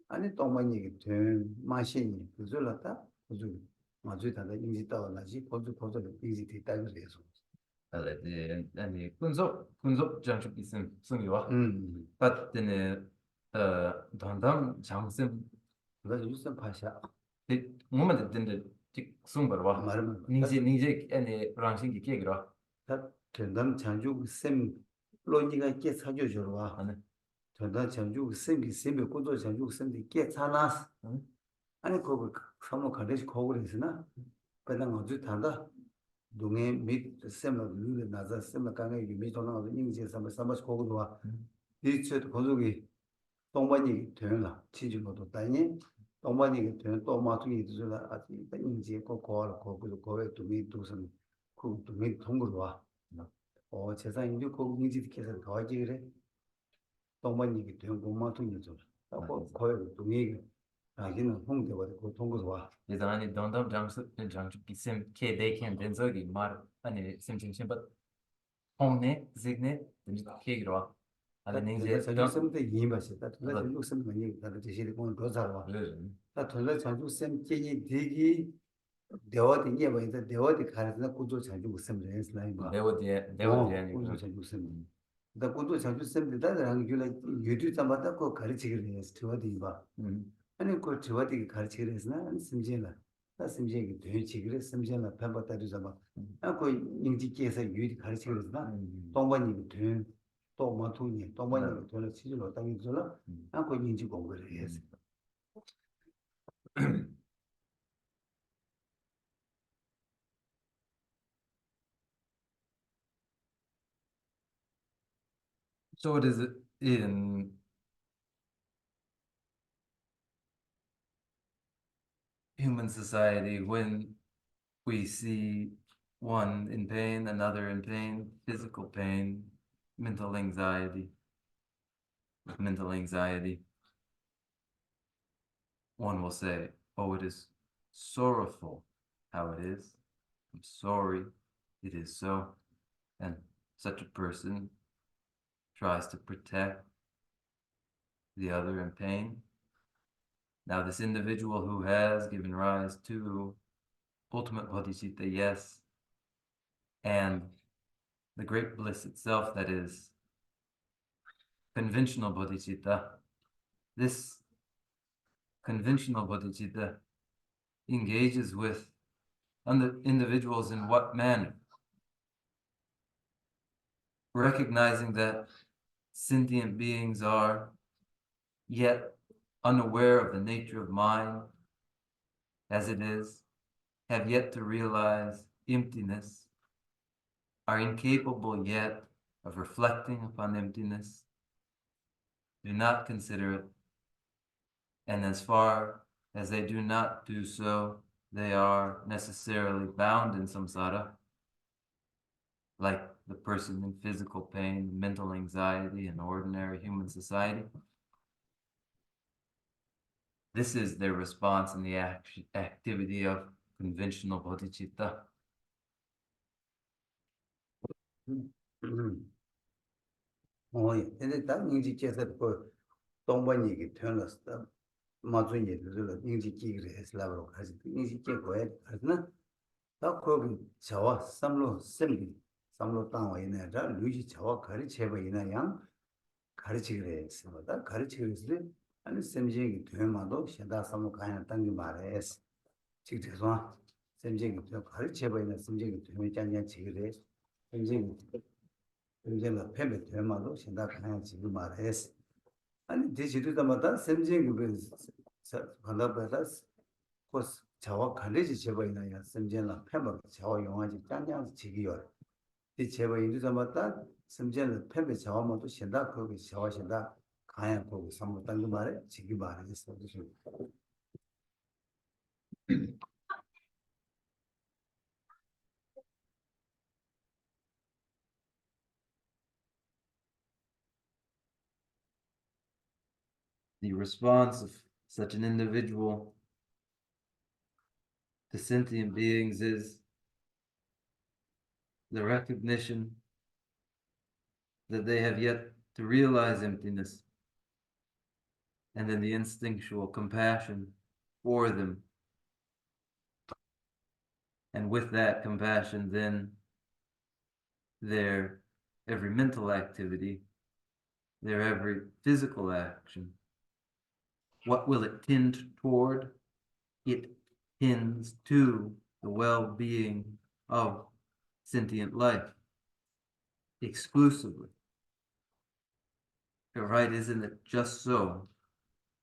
Speaker 2: 아니 동반이 된 마신이 그절었다 그저 아주 다다 인지다 나지 고주 인지 됐다고 해서
Speaker 3: 아니 군속 장축 있음 승이와 받드는 단담 장승
Speaker 2: 그래서 유선 파샤
Speaker 3: moment 된데 직 승버와
Speaker 2: 말은
Speaker 3: 닝제 아니 랑싱기 깨기라
Speaker 2: 다 전담 장주 쌤 로니가 깨 사줘 줘와
Speaker 3: 아니
Speaker 2: 전담 장주 쌤이 고도 장주 쌤이 깨 사나스 아니 그거 삼로 가르치 거울에서나 그냥 아주 다다 동에 밑 쌤을 누르 나자 쌤을 강에 유미 전화가 인지 삼바스 거울도와 이체 고속이 동반이 되나 치즈로도 다니 동반이 되는 또 마투기 들으라 아직 인지 거울 거에 동이 두선 그 동이 통으로 와 재산인지 그 인지 계속 더하지 그래 동반이 되는 거 마투기 좀 하고 거에 동이 아기는 홍대와 그 통으로 와
Speaker 3: 예전에 단담 장축 있음 케 데이켄 된저기 말 아니 심심심 but 홈네 지그네 깨기라 아니 닝제
Speaker 2: 전주쌤도 이해하셨다. 전주쌤 많이 다들 제시를 보면 더 잘 와. 다 전주쌤 깨니 되기 대화도 이해 보인다. 대화도 가르치는 구조 전주쌤 레슨라인 봐.
Speaker 3: 대워디에
Speaker 2: 구조 전주쌤. 다 구조 전주쌤들 다들 유라 유튜브 잡았다 그 가르치기를 해서 대화도 봐. 아니 그 대화도 가르치기를 했으나 심지어나 다 심지어게 되치기를 심지어나 편받다도 잡아. 그 인지께서 유리 가르치기를 했으나 동반이 된 또 마투니 동반이 돌아 치질로 땅이 돌아 않고 인지 공부를 해서
Speaker 3: So it is in human society when we see one in pain, another in pain, physical pain, mental anxiety. With mental anxiety, one will say, oh, it is sorrowful how it is. I'm sorry it is so, and such a person tries to protect the other in pain. Now, this individual who has given rise to ultimate bodhicitta, yes, and the great bliss itself, that is conventional bodhicitta, this conventional bodhicitta engages with individuals in what manner? Recognizing that sentient beings are yet unaware of the nature of mind as it is, have yet to realize emptiness, are incapable yet of reflecting upon emptiness, do not consider it, and as far as they do not do so, they are necessarily bound in samsara, like the person in physical pain, mental anxiety in ordinary human society. This is their response in the activity of conventional bodhicitta.
Speaker 2: 근데 딱 인지께서 그 동반이기 태어났어. 마주니 들을 인지기를 해서라고 가지. 인지께 거에 가서는 다 거기 저와 삼로 셈비 삼로 땅와 있는 자 루지 저와 가르쳐봐 있는 양 가르치기를 했습니다. 가르치기를 아니 셈지기 되면도 시다 삼로 가야 땅이 말해서 직접서 셈지기 되 가르쳐봐 있는 셈지기 되면 짠짠 지기를 셈지기 이제는 패배 되면도 시다 가야 지기 말해서 아니 디지털마다 셈지기 그 반다바다스 코스 자와 관리지 제보이나야 셈전라 패버 자와 용화지 짠장 지기요 이 제보 인도자마다 셈전을 패배 자와모도 신다 거기 자와 신다 가야 거기 삼모 땅그 말에 지기 말에 있어
Speaker 3: The response of such an individual to sentient beings is the recognition that they have yet to realize emptiness, and then the instinctual compassion for them. And with that compassion, then their every mental activity, their every physical action, what will it tend toward? It tends to the well-being of sentient life exclusively. Right? Isn't it just so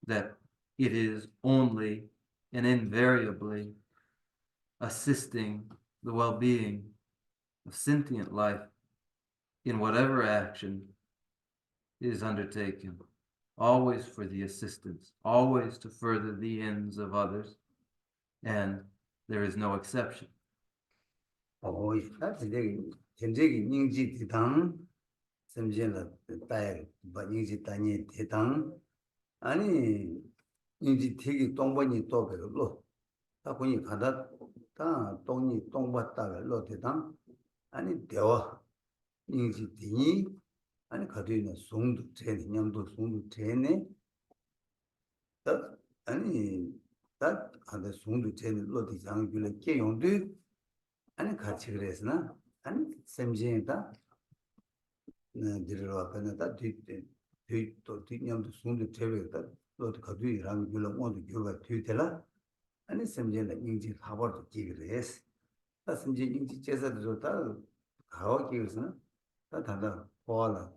Speaker 3: that it is only and invariably assisting the well-being of sentient life in whatever action is undertaken, always for the assistance, always to further the ends of others, and there is no exception.
Speaker 2: 현재기 인지 대당 셈전라 따야 바니지 따니 대당 아니 인지 되게 동반이 또 별로 다 보니 가다 다 동이 동봤다가 로 대당 아니 대화 인지 되니 아니 가도이나 송도 제네 냠도 송도 제네 다 아니 다 가다 송도 제네 로디 장길에 깨용도 아니 같이 그랬으나 아니 셈지다 들어와 변하다 뒤또 뒤냠도 송도 제외다 로디 가도이랑 길로 모두 교가 뒤텔라 아니 셈지는 인지 하버도 기그레스 다 셈지 인지 제사도 다 가와 기그스나 다 단다 보아라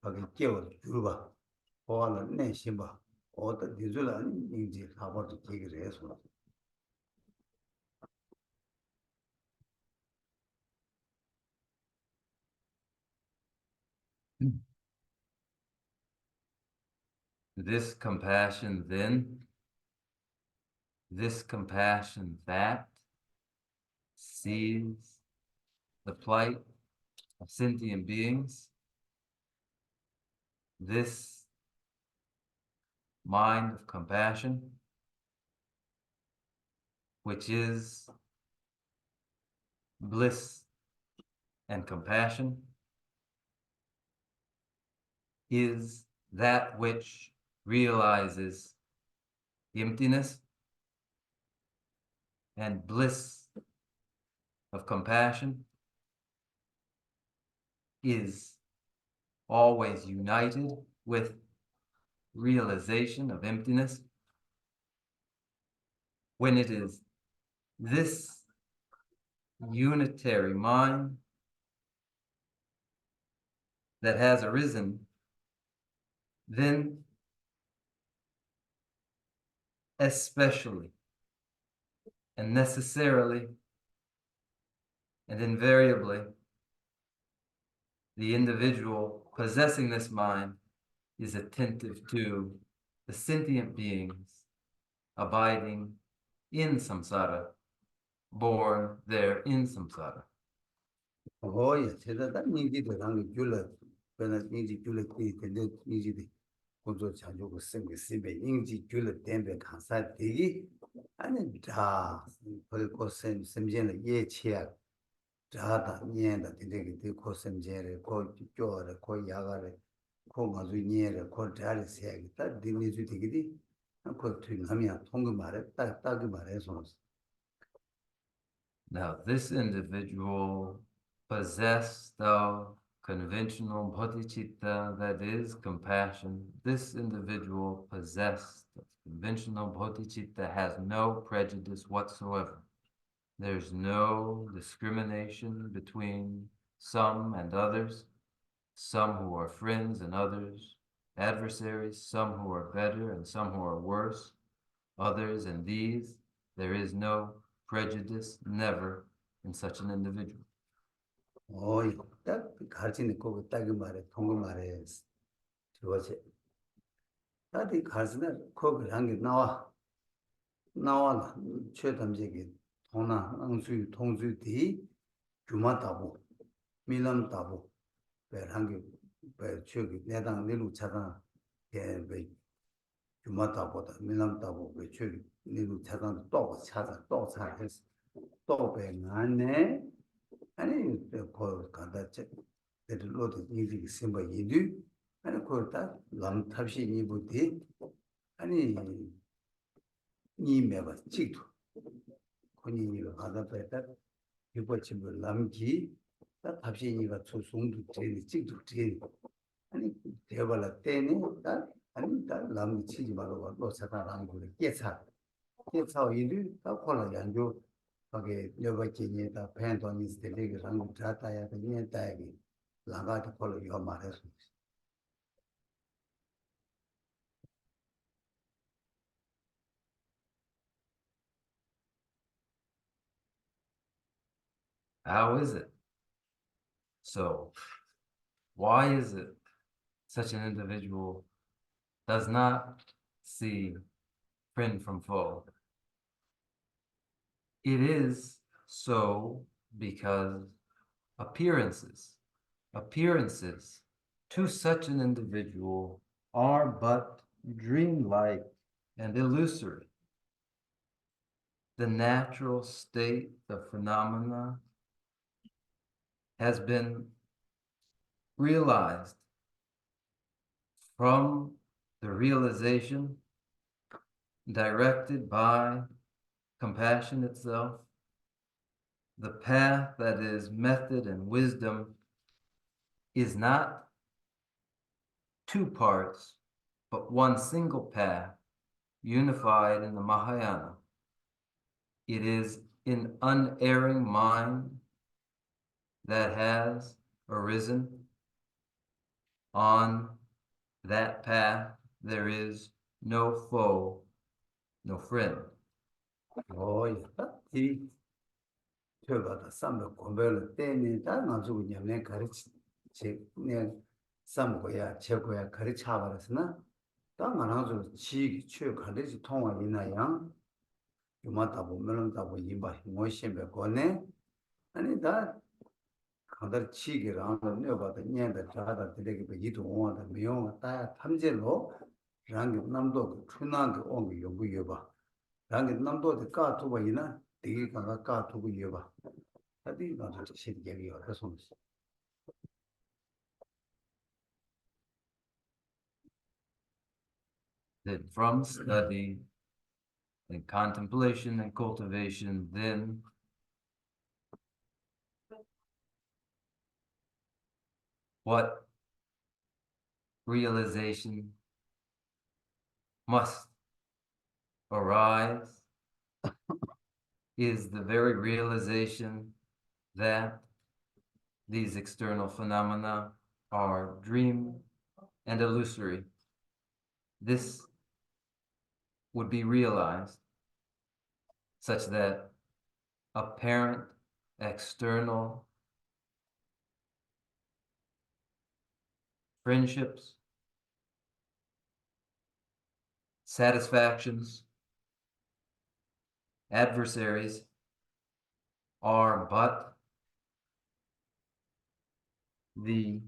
Speaker 2: 거기 깨워 줄봐 보아라 내심봐 어디 뒤줄아 인지 하버도 기그레스
Speaker 3: This compassion then, this compassion that sees the plight of sentient beings, this mind of compassion, which is
Speaker 4: bliss, and compassion is that which realizes emptiness, and bliss of compassion is always united with realization of emptiness. When it is this unitary mind that has arisen, then especially and necessarily and invariably, the individual possessing this mind is attentive to the sentient beings abiding in samsara, born there in samsara.
Speaker 2: Oh, yeah, that means it around Jula, when I need Jula, the easy. Kuzo chanjo sengi sibe ingi Jula tembe kansa digi, and da, ko semjen ye chia, da nienda de ko semjere, ko jore, ko yagare, ko mazu niere, ko dali siagi, that dini zu digidi, and ko tu namia tongu mare, tagi mare sons.
Speaker 4: Now, this individual possessed of conventional bodhicitta, that is compassion, this individual possessed of conventional bodhicitta has no prejudice whatsoever. There's no discrimination between some and others, some who are friends and others adversaries, some who are better and some who are worse, others and these. There is no prejudice, never, in such an individual.
Speaker 2: Oh, that Karjin ko tagi mare, tongu mare, was that the Karzina cook hanging now. Now, Chetamjiki, Tona, Angsu, Tongsu Di, Juma Tabu, Milam Tabu, where hanging by Chuki, Nedang Nilu Chatan, by Juma Tabu, Milam Tabu, by Chuki, Nilu Chatan, dog Chata, dog Chats, dog Bangane, and the call Kandache, that loaded easy symbol Yidu, and a quarter, Lam Tashi Nibuti, and 이메가 찍도 본인이 가다 배다 이거치고 남기 다 답시니가 초송도 제일 찍도 제일 아니 대발라 때네 다 아니 다 남기 치지 말고 또 사다라는 거 깨차 일이 다 콜라 양조 하게 여바치니다 팬도니스 데리게 랑 자타야 되네 다기 라가도 콜라 이거 말했어.
Speaker 4: How is it? So, why is it such an individual does not see friend from foe? It is so because appearances to such an individual are but dreamlike and illusory. The natural state of phenomena has been realized from the realization directed by compassion itself. The path that is method and wisdom is not two parts, but one single path unified in the Mahayana. It is an unerring mind that has arisen. On that path, there is no foe, no friend.
Speaker 2: Oh, yeah, 저거다 삼백 공부를 때문에 다 가지고 그냥 가르치 그냥 삼고야 제고야 가르쳐 버렸으나 다 가지고 지 가르치 통화이나야 요마다 보면은 다 보이바 뭐심배 거네 아니 다 가다 치기랑 내가다 녀다 자다 되게 이도 온다 미용 다 탐제로 랑게 남도 춘나게 온게 연구해 봐 랑게 남도 까투고 이나 되게 가가 까투고 해 봐 다들 나도 시리게 해서
Speaker 4: That from study and contemplation and cultivation, then what realization must arise is the very realization that these external phenomena are dream and illusory. This would be realized such that apparent external friendships, satisfactions, adversaries are but the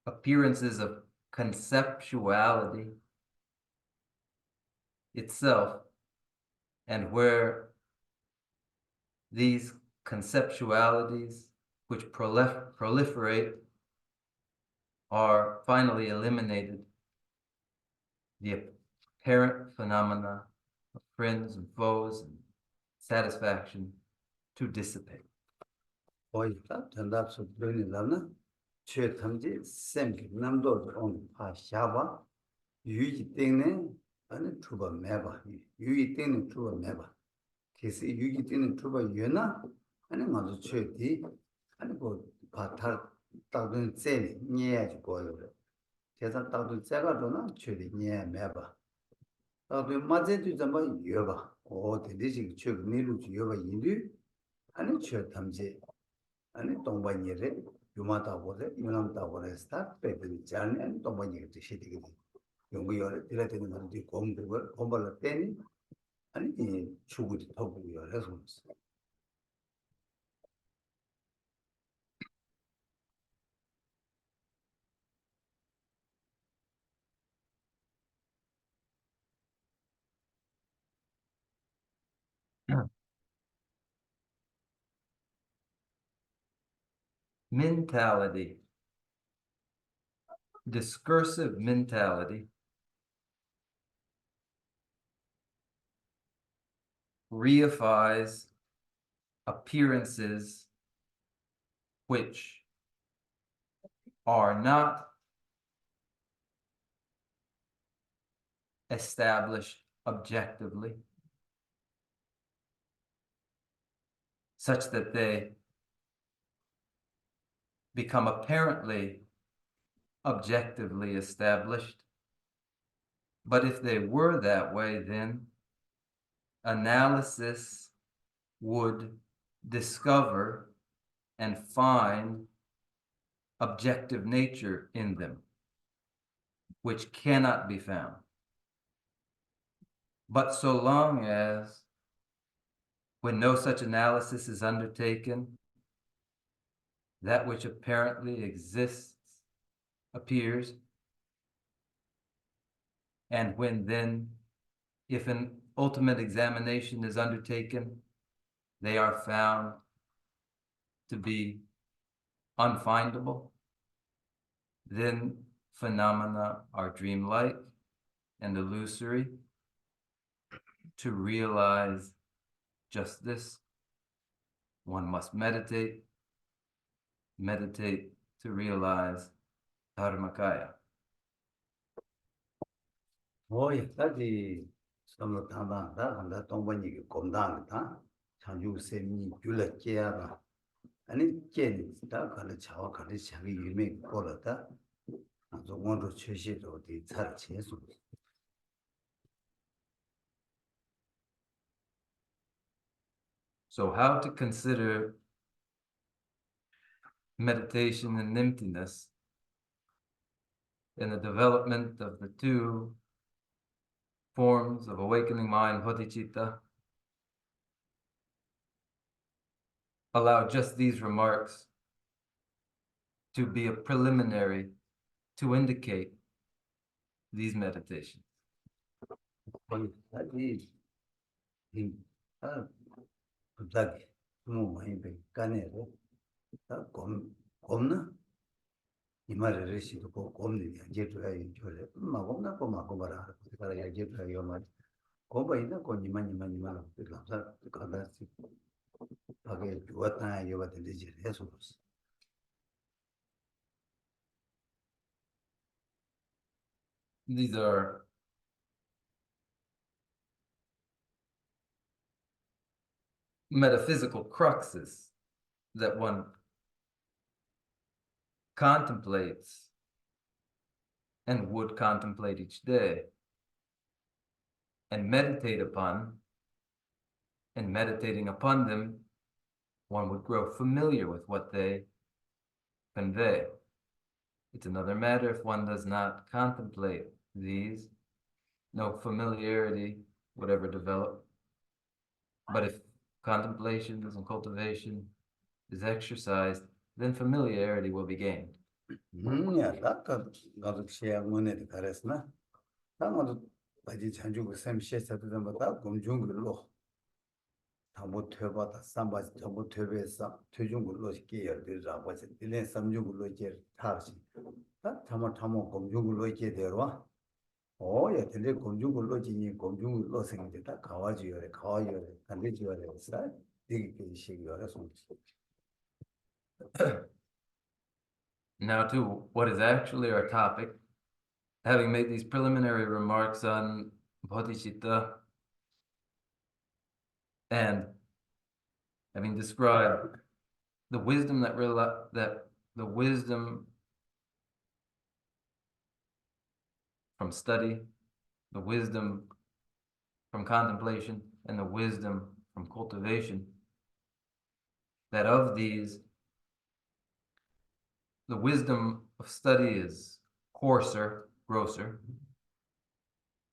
Speaker 4: appearances of conceptuality itself, and where these conceptualities which proliferate are finally eliminated, the apparent phenomena of friends and foes and satisfaction to dissipate.
Speaker 2: 보이다 전답수 들리려나 최탐지 샘기 남도 온 파샤바 유지 때문에 아니 투바 매바 유지 때문에 투바 매바 그래서 유지 때문에 투바 유나 아니 맞아 최디 아니 뭐 바탈 따든 세 녀야지 보여 대상 따든 제가도나 최디 녀 매바 따든 맞제도 좀 여봐 오 대대지 최 니루지 여봐 인디 아니 최탐지 아니 동반이래 유마다고래 유남다고래스타 배들 자네 아니 동반이게 되시되게 용기열 이래 되는 건데 공부를 때니 아니 이 추구도 더고요 해서
Speaker 4: Mentality, discursive mentality, reifies appearances which are not established objectively, such that they become apparently objectively established. But if they were that way, then analysis would discover and find objective nature in them, which cannot be found. But so long as, when no such analysis is undertaken, that which apparently exists appears, and when then, if an ultimate examination is undertaken, they are found to be unfindable, then phenomena are dreamlike and illusory. To realize just this, one must meditate to realize Dharmakaya.
Speaker 2: 오예 다디 섬로 타다다 한다 동반이게 공당다 장주 세미 줄레께야가 아니 ቄ다 가르 차와 가르 차기 유명 걸었다 아주 원로 최시도 디 차체수
Speaker 4: So how to consider meditation and emptiness in the development of the two forms of awakening mind, Bodhicitta? Allow just these remarks to be a preliminary to indicate these meditations.
Speaker 2: 거의 다시 부탁이 뭐 많이 까내고 다 겁나 이 말을 реш이도 겁니 제주가 이거를 막없나 고마고 봐라 그래서 제주가 이거 고바 있나 고니만 감사 감사지 하게 좋았다 이거 되지 해서
Speaker 4: These are metaphysical cruxes that one contemplates and would contemplate each day and meditate upon, and meditating upon them, one would grow familiar with what they convey. It's another matter if one does not contemplate these, no familiarity would ever develop. But if contemplation and cultivation is exercised, then familiarity will be gained.
Speaker 2: 야, 아까 가서 시행 문에 가랬으나 당어도 바지 전주고 샘시에서도 다 검중글로 다못 퇴바다 삼바지 전부 퇴배해서 퇴중글로 시키여 되라고 해서 딜레 삼중글로 이제 타시 다 타모 검중글로 이제 되어와 야, 딜레 검중글로 지니 검중글로 생기다 가와지요래 간대지요래 사 되게 시기요래 손지
Speaker 4: Now to what is actually our topic, having made these preliminary remarks on Bodhicitta and having described the wisdom the wisdom from study, the wisdom from contemplation, and the wisdom from cultivation, that of these, the wisdom of study is coarser, grosser.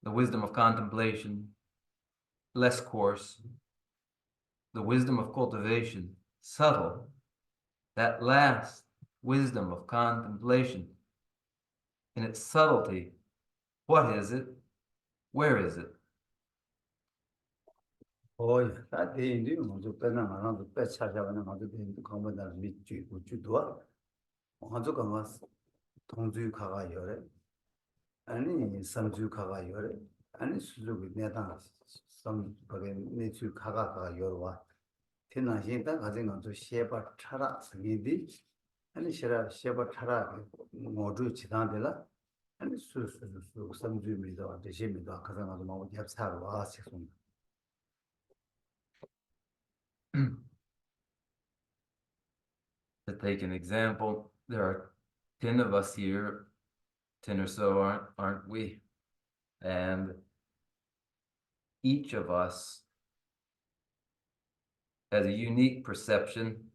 Speaker 4: The wisdom of contemplation, less coarse. The wisdom of cultivation, subtle. That last wisdom of contemplation, in its subtlety, what is it? Where is it?
Speaker 2: 다 대인들이 먼저 빼나 하나도 빼 찾아가는 아주 대인도 강보다 밑줄 우주도 아주 강한 동주 가가 열에 아니 삼주 가가 열에 아니 수족이 내다 삼 거기 내주 가가 열와天南星다 가진 것도 시에바 차라 성인디 아니 시에바 차라 모두 지단들라 아니 수수 삼주입니다 대신입니다 가장 아주 마음 잡사로 와 식송
Speaker 4: To take an example, there are 10 of us here, 10 or so aren't we? And each of us has a unique perception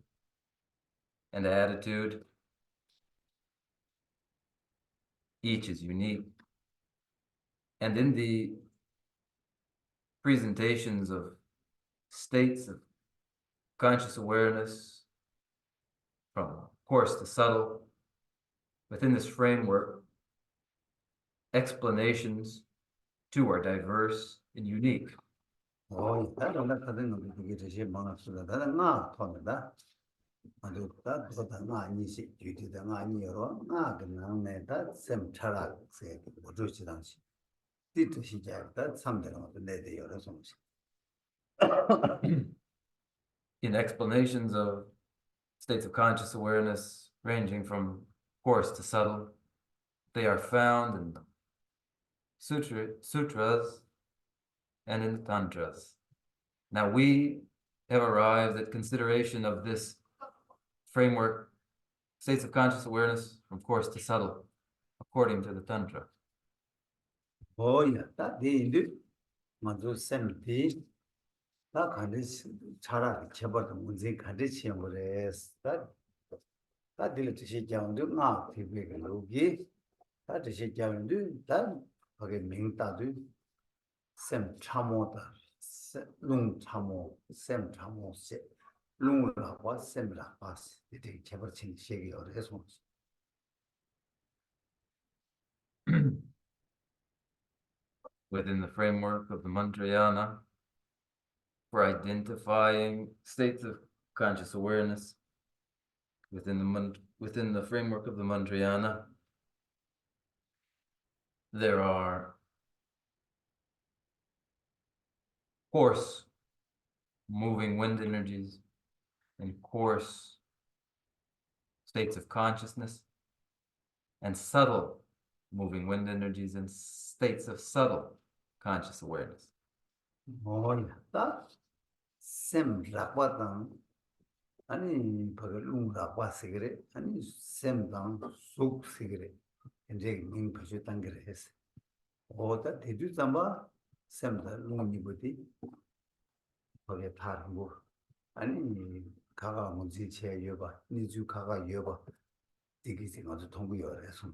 Speaker 4: and attitude. Each is unique. And in the presentations of states of conscious awareness, from coarse to subtle, within this framework, explanations too are diverse and unique.
Speaker 2: 다른 다른 거 되게 되게 많았어요. 다른 나 통한다. 아주 다른 아니시 뒤뒤다 아니여로 나 그냥 내가 셈 차라 세 모두지 당시. 뒤도 시작다 삼대로 내대 여러 손시.
Speaker 4: In explanations of states of conscious awareness ranging from coarse to subtle, they are found in sutras and in the tantras. Now we have arrived at consideration of this framework, states of conscious awareness from coarse to subtle, according to the tantra.
Speaker 2: 다 대인들 먼저 셈티 다 간지 차라 제발 문제 간지 치용을 다 들듯이 장도 나 피부에 로기 다 드시 장도 다 거기 명다도 셈 참모다 롱 참모 셈 참모 세 롱라고 셈라 바스 이게 제발 친 시기 어려서
Speaker 4: within the framework of the mantrayana for identifying states of conscious awareness within the framework of the mantrayana. There are coarse moving wind energies and coarse states of consciousness, and subtle moving wind energies and states of subtle conscious awareness.
Speaker 2: 다 셈 락바당 아니 버글 락바 시그레 아니 셈당 속 시그레 이제 민 가져 당그레 했어. 오다 대주 잠바 셈다 룽니부디 거기에 다르고 아니 가가 뭔지 제 여봐 니주 가가 여봐 디기지 아주 통구여 해서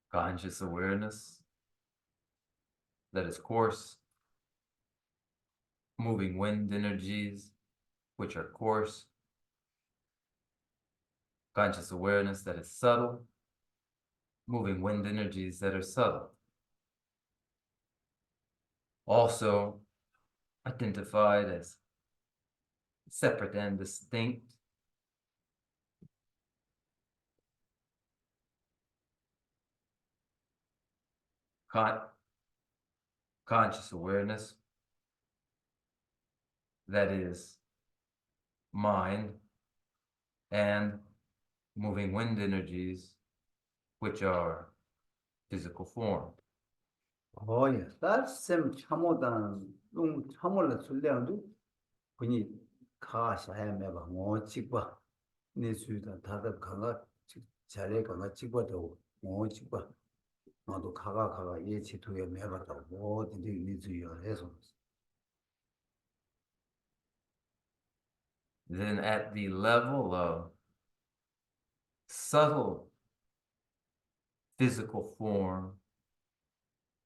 Speaker 4: Conscious awareness that is coarse, moving wind energies, which are coarse, conscious awareness that is subtle, moving wind energies that are subtle. Also identified as separate and distinct. Conscious awareness that is mind and moving wind energies, which are physical form.
Speaker 2: 오야 다셈 참모단 룽 참몰라 술량도 분이 가샤야 매바 뭐 찍바 니수다 다들 가가 자리에 가가 찍바도 뭐 찍바 나도 가가 예치도에 매바다 뭐든지 니주여 해서
Speaker 4: Then at the level of subtle physical form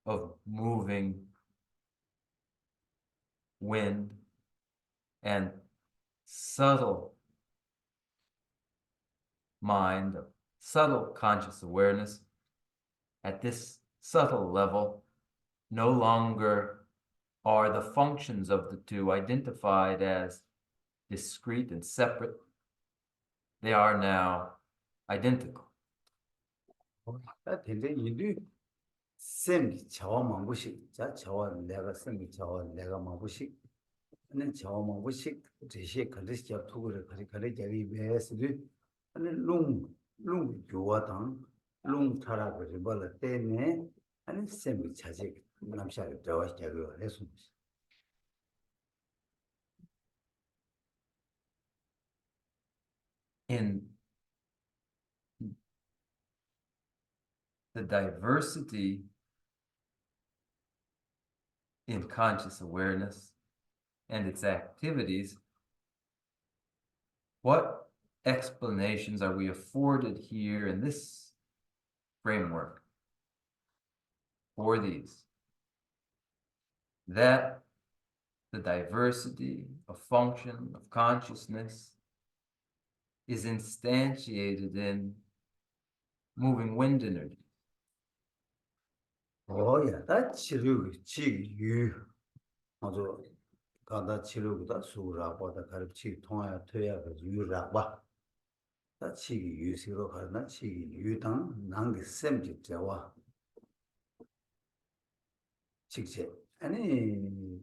Speaker 4: of moving wind and subtle mind, subtle conscious awareness, at this subtle level, no longer are the functions of the two identified as discrete and separate. They are now identical.
Speaker 2: 다 된데 인도 셈 저와 망부식 자 저와 내가 셈이 저와 내가 망부식 는 저와 망부식 제시 컨디스 잡 투고를 가리 자기 베스도 아니 룽 교와당 룽 타라 버리벌 때문에 아니 셈이 자지 남샤를 저와 자기 해서
Speaker 4: In the diversity in conscious awareness and its activities, what explanations are we afforded here in this framework for these? That the diversity of function of consciousness is instantiated in moving wind energy.
Speaker 2: 오야 다 치료 치유 아주 가다 치료보다 수라보다 가르치 통하여 퇴야 그 유라바 다 치기 유시로 가나 치기 유당 난게 셈지 자와 직제 아니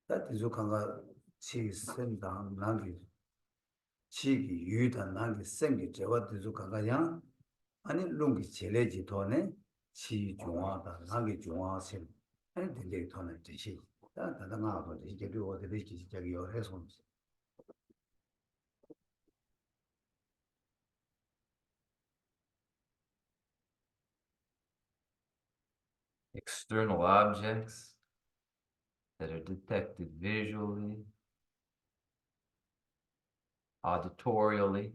Speaker 2: 다 지속한가 치 셈당 난게 치기 유당 난게 셈지 자와 지속한가야 아니 롱기 제레지 돈에 치 중화다 나게 중화심 아니 되게 돈을 지시 다다가도 이게 어디를 기지적이 해서
Speaker 4: External objects that are detected visually, auditorially,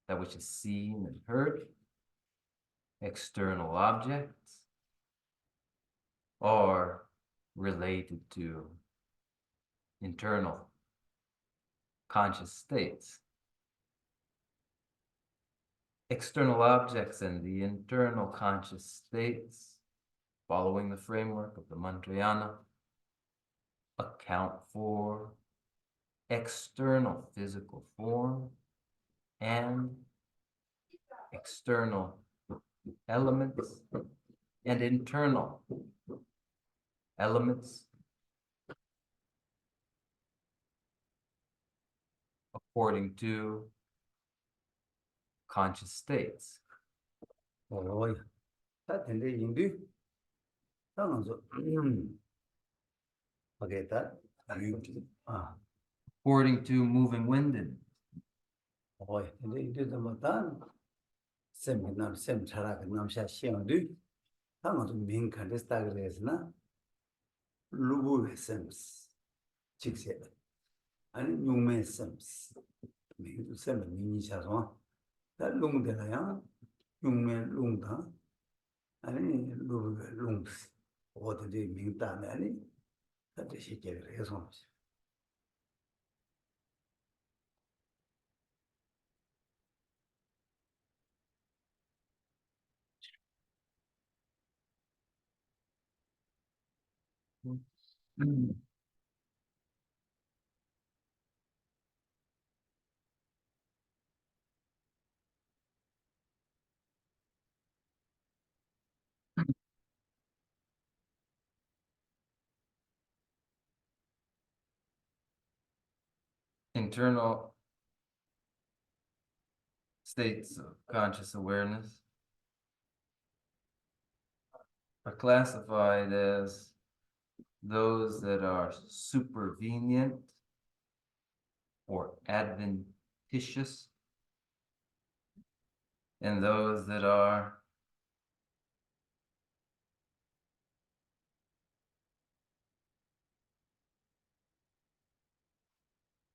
Speaker 4: that which is seen and heard. External objects are related to internal conscious states. external objects and the internal conscious states, following the framework of the Mantrayana, account for external physical form and external elements and internal elements according to conscious states.
Speaker 2: 어, 다 된대 인도. 당연하죠. 하겠다. 아,
Speaker 4: According to moving wind energies.
Speaker 2: 근데 인도도 뭐다. 셈이나 셈 차라가 남샤 시험도 당연하죠. 민간에 스타그레스나 루부의 셈스. 직세. 아니 용매 셈스. 민도 셈은 미니샤서 다 롱데라야 용매 롱다. 아니 루부의 롱스. 어디에 민다네 아니 다 시계를 해서
Speaker 4: Internal states of conscious awareness are classified as those that are supervenient or adventitious, and those that are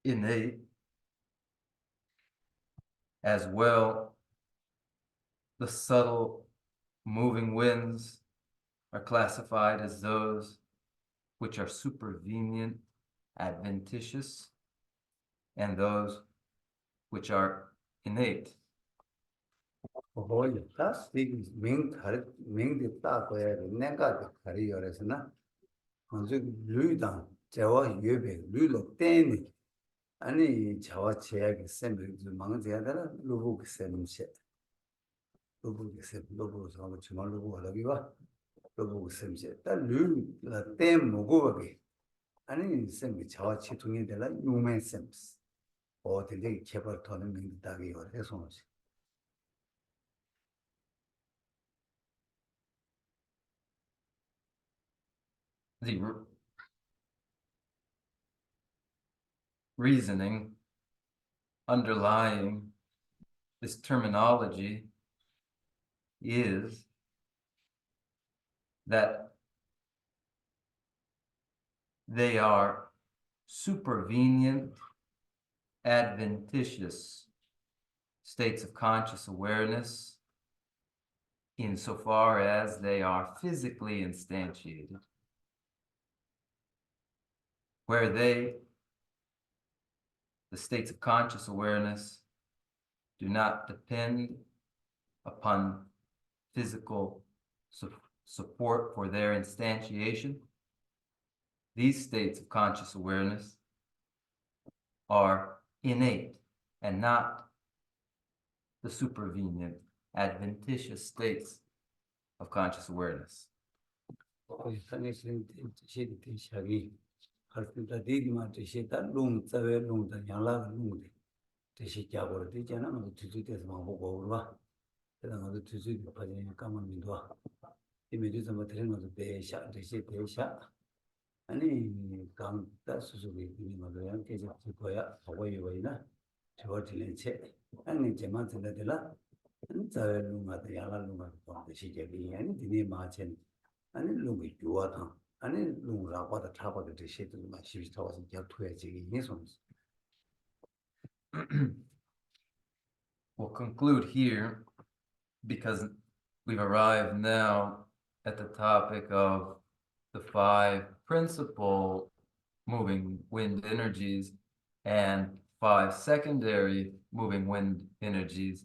Speaker 4: innate. As well, the subtle moving winds are classified as those which are supervenient, adventitious, and those which are innate.
Speaker 2: 다 스틱 밍디 따고야 내가 가리어서나 먼저 류당 저와 예배 류로 땡이 아니 저와 제약이 셈을 망제야 되나 루부 셈세 루부 셈 루부서 정말 루부 하기와 루부 셈세 딸류라 땡 먹어게 아니 셈이 저와 치통이 되라 유멘 셈스 어디에 개발 더는 밍디 따기 어래서
Speaker 4: The reasoning underlying this terminology is that they are supervenient, adventitious states of conscious awareness insofar as they are physically instantiated, where the states of conscious awareness, do not depend upon physical support for their instantiation. These states of conscious awareness are innate and not the supervenient, adventitious states of conscious awareness.
Speaker 2: 할때 디디만 되시다 롱자외 롱자 양라가 롱데 되시 잡으러 되잖아 뭐 뒤뒤에서 막 보고 와 그다음에 뒤뒤 빠지는 까만도 이미지에서 뭐 되는 것도 대샤 되시 대샤 아니 강다 수수비 이미지만 계속 줄 거야 하고 이거이나 저 들린 책 아니 제만 들려들라 자외 롱가 양라 롱가 되시 제비 아니 디니 마첸 아니 롱이 좋아다 아니 롱라고다 타고도 되시도 막 시비 타고서 격투해지기 해서
Speaker 4: We'll conclude here because we've arrived now at the topic of the 5 principal moving wind energies and 5 secondary moving wind energies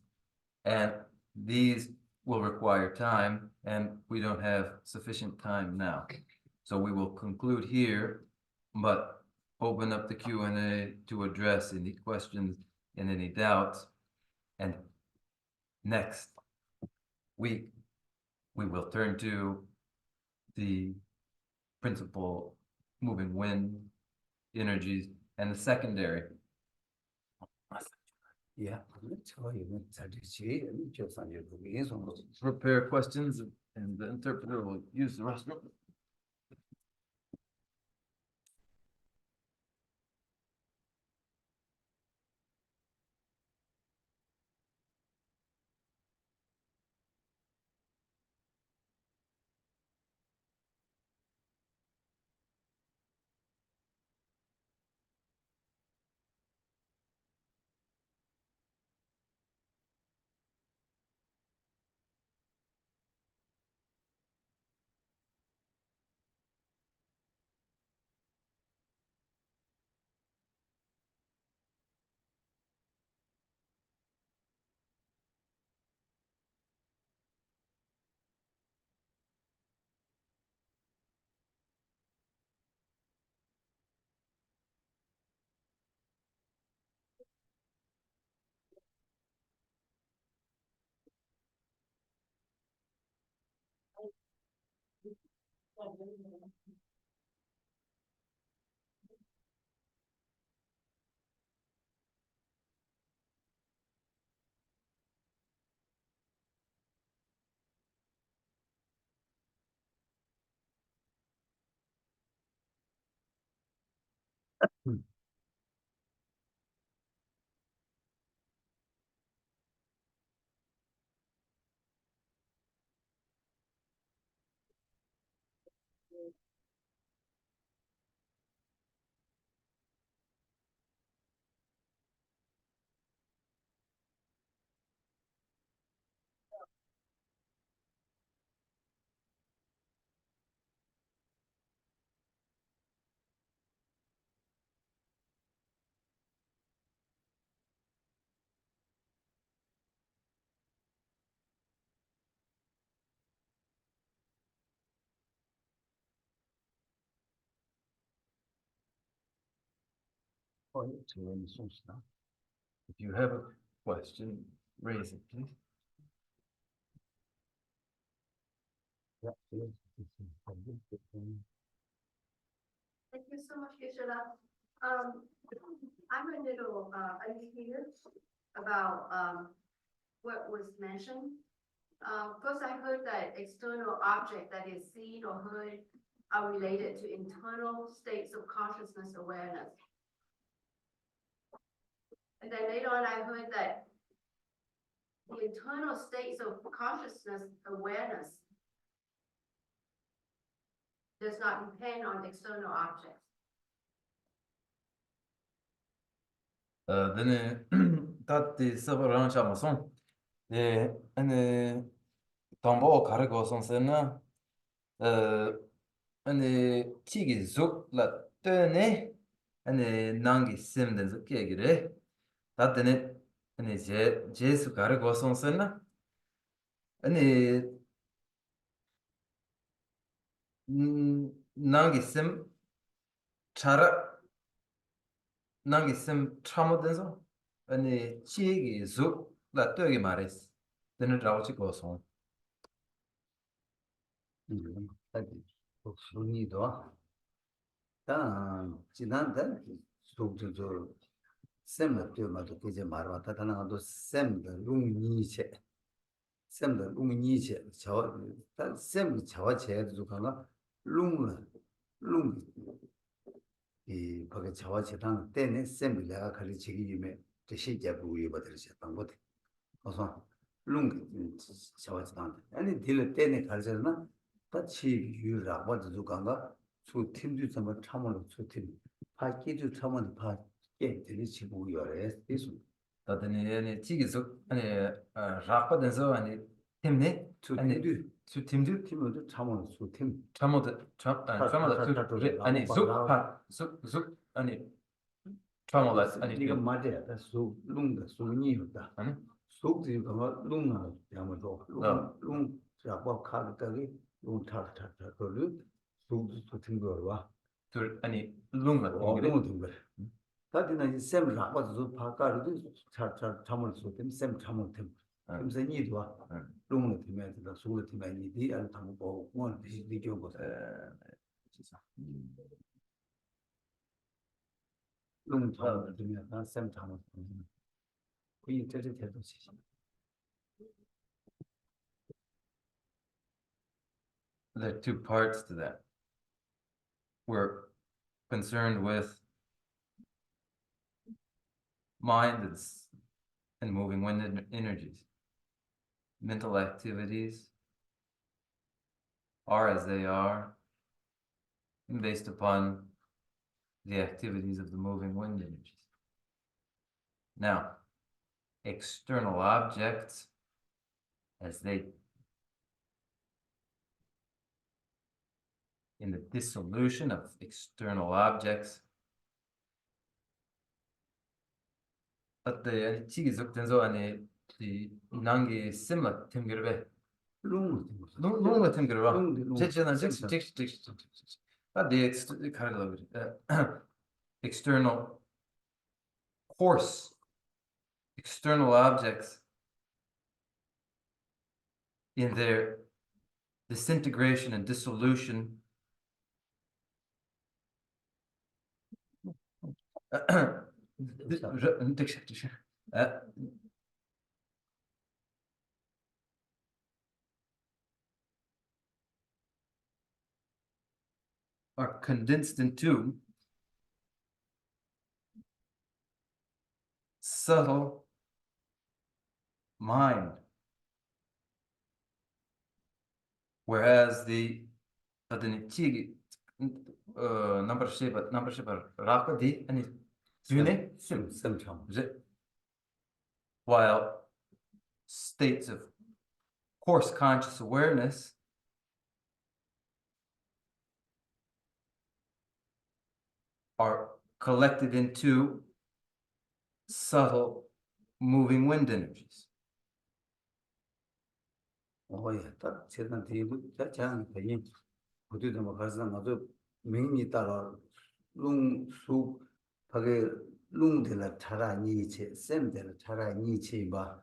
Speaker 4: And these will require time, and we don't have sufficient time now. So we will conclude here, but open up the Q&A to address any questions and any doubts. And next week, we will turn to the principal moving wind energies and the secondary.
Speaker 2: Yeah,
Speaker 4: Prepare questions, and the interpreter will use the restroom. If you have a question, raise it, please.
Speaker 5: Thank you so much, Geshe-la. I'm a little unclear about what was mentioned. First, I heard that external object that is seen or heard are related to internal states of consciousness awareness. And then later on, I heard that the internal states of consciousness awareness does not depend on external objects.
Speaker 4: Dene tati sabarang chamason. Ane tambo kare goson sena. Ane chigi zuk la tene. Ane nangi simden zuke gire. Tatene ane jesu kare goson sena. Ane nangi sim chara. Nangi sim chamadenzo. Ane chigi zuk la tege mares. Dene rauchi goson.
Speaker 2: 지난달 속도도 샘을 뛰어마도 되게 말아 다다나도 샘의 룽니체 샘의 룽니체 저 샘의 저와 제도 가나 룽이 거기 저와 제단 때문에 샘이 내가 가르치기 위해 저 시제 부위 받으셨 방법 그래서 룽 저와 제단 아니 딜 때문에 가르쳤나 같이 유라 받도 가나 수 팀도 좀 참으로 수팀 파기도 참은 파게 들으시고 요래 있어.
Speaker 4: 다들 아니 지기서 아니 라파든서 아니 팀네 아니 수 팀도
Speaker 2: 팀도 참은 수팀
Speaker 4: 참모드 참모드 아니 쑥 아니 참모드 아니
Speaker 2: 이거 맞아요. 수 룽다 수니다.
Speaker 4: 아니
Speaker 2: 속지 그거 룽나 야마도 룽 자고 카드다기 룽 타타타 그걸 속지 같은 거 봐.
Speaker 4: 둘 아니 룽 같은 게
Speaker 2: 너무 든 거야. 다디나 이제 샘 라고도 바까르도 차차 참을 수 있는 샘 참을 템. 그래서 니도 와. 룽의 팀에다 속의 팀에 니디 알 타고 뭐 디디교 거. 룽 참을 팀에 샘 참을 템. 그이 저저 대도 시.
Speaker 4: There are two parts to that. We're concerned with mind and moving wind energies. Mental activities are as they are, based upon the activities of the moving wind energies. Now, external objects, as they, in the dissolution of external objects, 어때 치기 속전서 안에 이 난게 심라 템그르베
Speaker 2: 룽
Speaker 4: 너무 같은 거라
Speaker 2: 룽
Speaker 4: 제체는 the external coarse external objects in their disintegration and dissolution are condensed into subtle mind, whereas the number shape raka di and dune
Speaker 2: 샘 참.
Speaker 4: while states of coarse conscious awareness are collected into subtle moving wind energies.
Speaker 2: 예, 딱 제단 뒤로 자장 되니 어디도 뭐 가서 나도 명이 따라 룽수 하게 룽들 차라 니체 샘들 차라 니체 봐.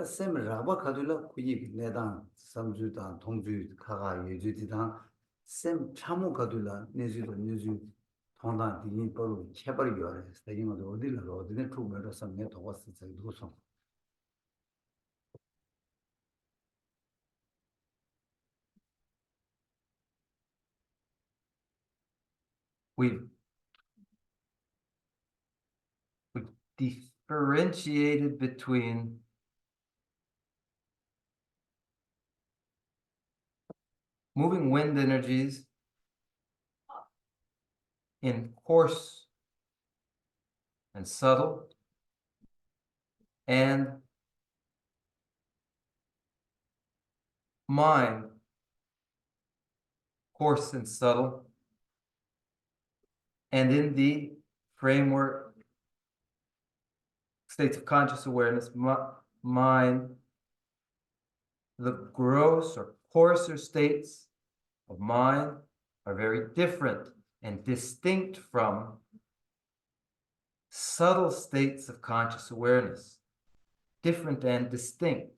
Speaker 2: 샘 라바 가둘라 kuyi 내단 삼주단 동주 가가 예주디단 샘 참고 가둘라 내주도 내주 통단 디니 버로 쳐버리 요래. 이거는 어디를 투면서 섬에 도왔을 때 누구서
Speaker 4: We've differentiated between moving wind energies in coarse and subtle and mind, coarse and subtle, and in the framework states of conscious awareness, mind, the gross or coarser states of mind are very different and distinct from subtle states of conscious awareness, different and distinct.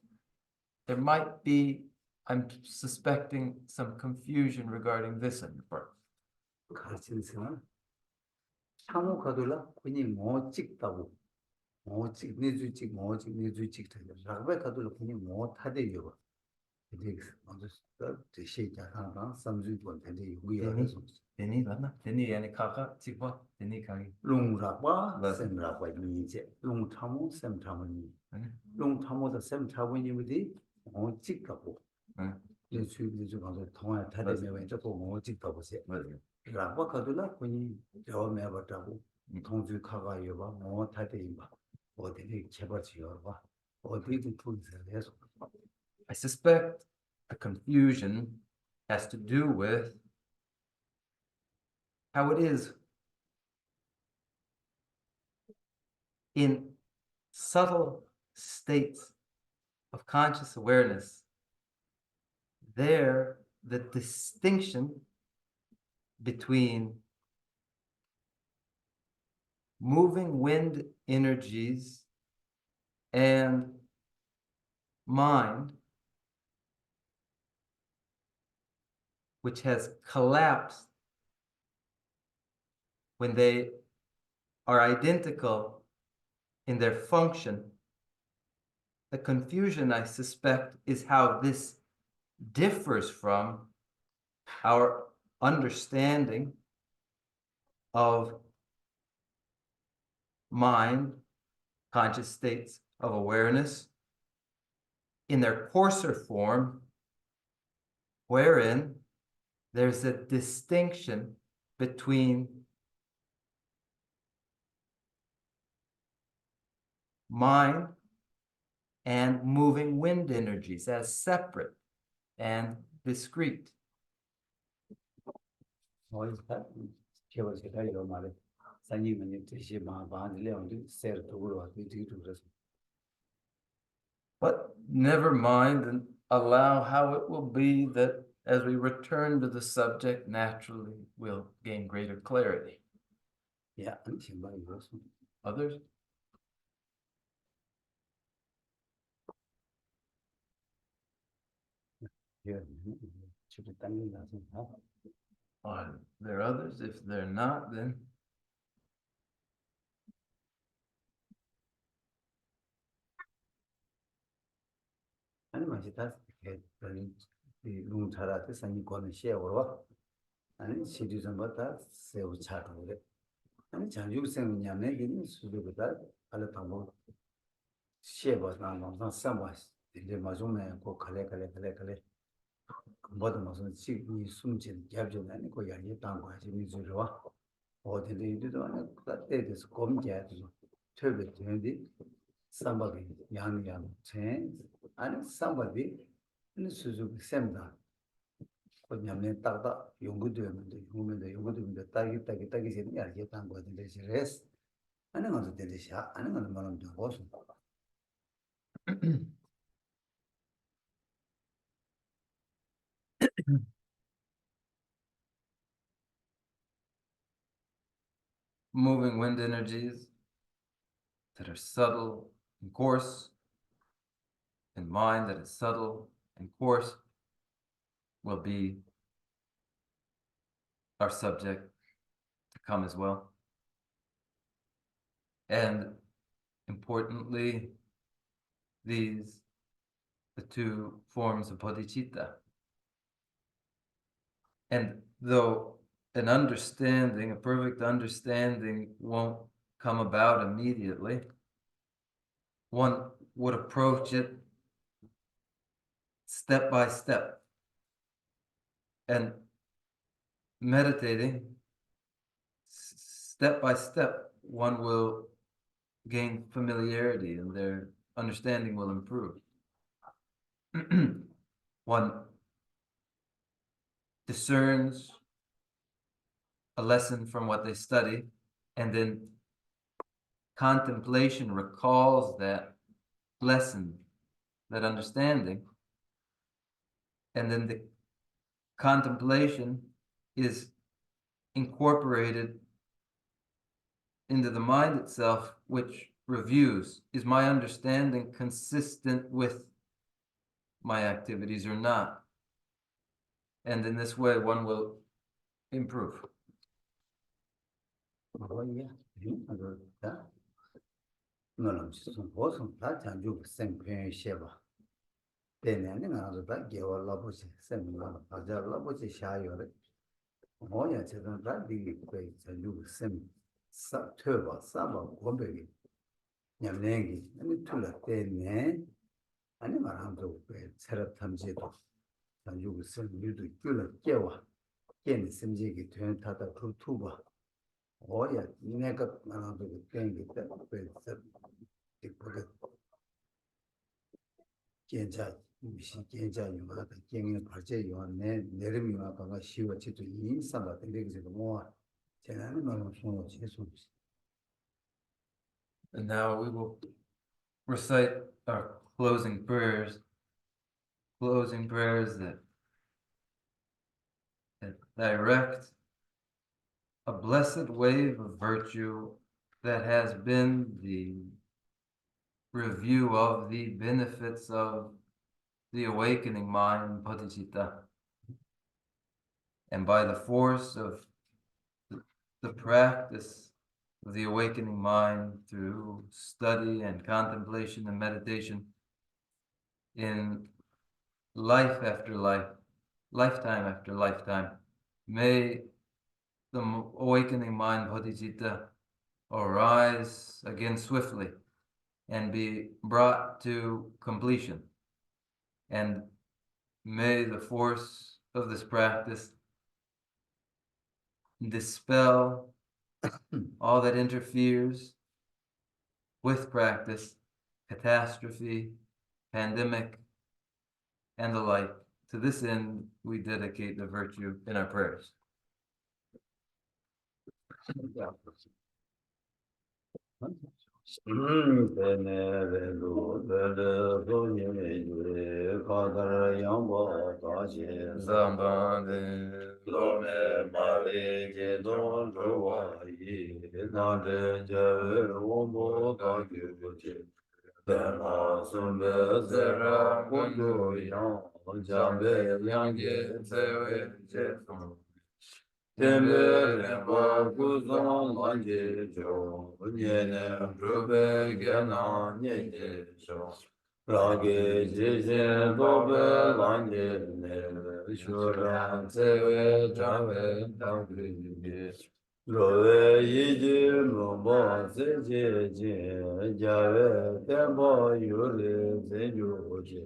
Speaker 4: There might be, I'm suspecting, some confusion regarding this on your part.
Speaker 2: 가르치는 참고 가둘라 kuyi 뭐 찍다고 뭐 찍, 내주찍, 뭐찍, 내주찍 되는 라베 가둘라 kuyi 뭐 타대요. 이제 먼저 시작하는 삼주권 되는 이유야.
Speaker 4: Deni lana, deni yani kaka tikwa, deni kagi.
Speaker 2: 룽라바 샘라바 니제 룽 참고 샘 참으니 룽 참고도 샘 참으니 우리 뭐 찍다고 이제 주의주 가서 통화 타대면 왼쪽 뭐 찍다고 세. 라바 가둘라 kuyi 저메 버다고 통주 카가요 봐. 뭐 타대임 봐. 어디를 제버지요 봐. 어디든 풀세서
Speaker 4: I suspect the confusion has to do with how it is in subtle states of conscious awareness, there the distinction between moving wind energies and mind, which has collapsed when they are identical in their function. The confusion, I suspect, is how this differs from our understanding of mind, conscious states of awareness, in their coarser form, wherein there's a distinction between mind and moving wind energies as separate and discrete. But never mind and allow how it will be that as we return to the subject, naturally we'll gain greater clarity.
Speaker 2: Yeah,
Speaker 4: Others? Are there others? If they're not, then
Speaker 2: 아니 맞지 다 그런 이 룸타라테 상이 거는 시에로 아니 시리즈 뭐다 세우 차도 그래 아니 장주생 냐네 이니 수도보다 알아 방법 시에버 나는 상바 이제 마중에 고 칼레 뭐도 무슨 지이 숨진 겹죠 아니 고 야기 땅고 하지 미주로 어디에 이도 아니 그때에서 검게도 퇴배 되는데 somebody yang chen and somebody in suzuki semda ko nyamne ta yongu de tagi sin ya ge tang ko de res ane ngado de sha ane ngado malam de go su
Speaker 4: moving wind energies that are subtle and coarse, and mind that is subtle and coarse, will be our subject to come as well. And importantly, the two forms of bodhicitta. And though an understanding, a perfect understanding, won't come about immediately, one would approach it step by step. And meditating, step by step, one will gain familiarity and their understanding will improve. One discerns a lesson from what they study, and then contemplation recalls that lesson, that understanding, and then the contemplation is incorporated into the mind itself, which reviews, is my understanding consistent with my activities or not? And in this way, one will improve.
Speaker 2: oh yeah ado da no some bosom da janju sem pen sheba tene ne ngado da gewa labo sem ngado aja labo sha yo re oh ya che da di ko janju sem sa töba sa ba gombe nyamnengi 아니 툴라 때네 아니 말한도 왜 새롭 탐지도 단juk 선 유도 줄을 깨와 깨는 심지기 된 타다 그 투바 어야 내가 말한도 땡기 때왜 이렇게 괜찮 무슨 괜찮이마다 경영 발제 요한네 내림이마 방가 쉬워지도 인사가 되게 뭐 제가는 말은 손을 제수.
Speaker 4: And now we will recite our closing prayers that direct a blessed wave of virtue that has been the review of the benefits of the awakening mind, Bodhicitta. And by the force of the practice of the awakening mind through study and contemplation and meditation in life after life, lifetime after lifetime, may the awakening mind, Bodhicitta, arise again swiftly and be brought to completion. And may the force of this practice dispel all that interferes with practice, catastrophe, pandemic, and the like. To this end, we dedicate the virtue in our prayers.
Speaker 2: Rāgī jīśe dōpe lāṅgī nē, shūrāṅ cēvē chāvē tāṅgī jī, rōvē yījī mōmbā sēcē jī, jāvē tēmbā yūrī sēnyū jī,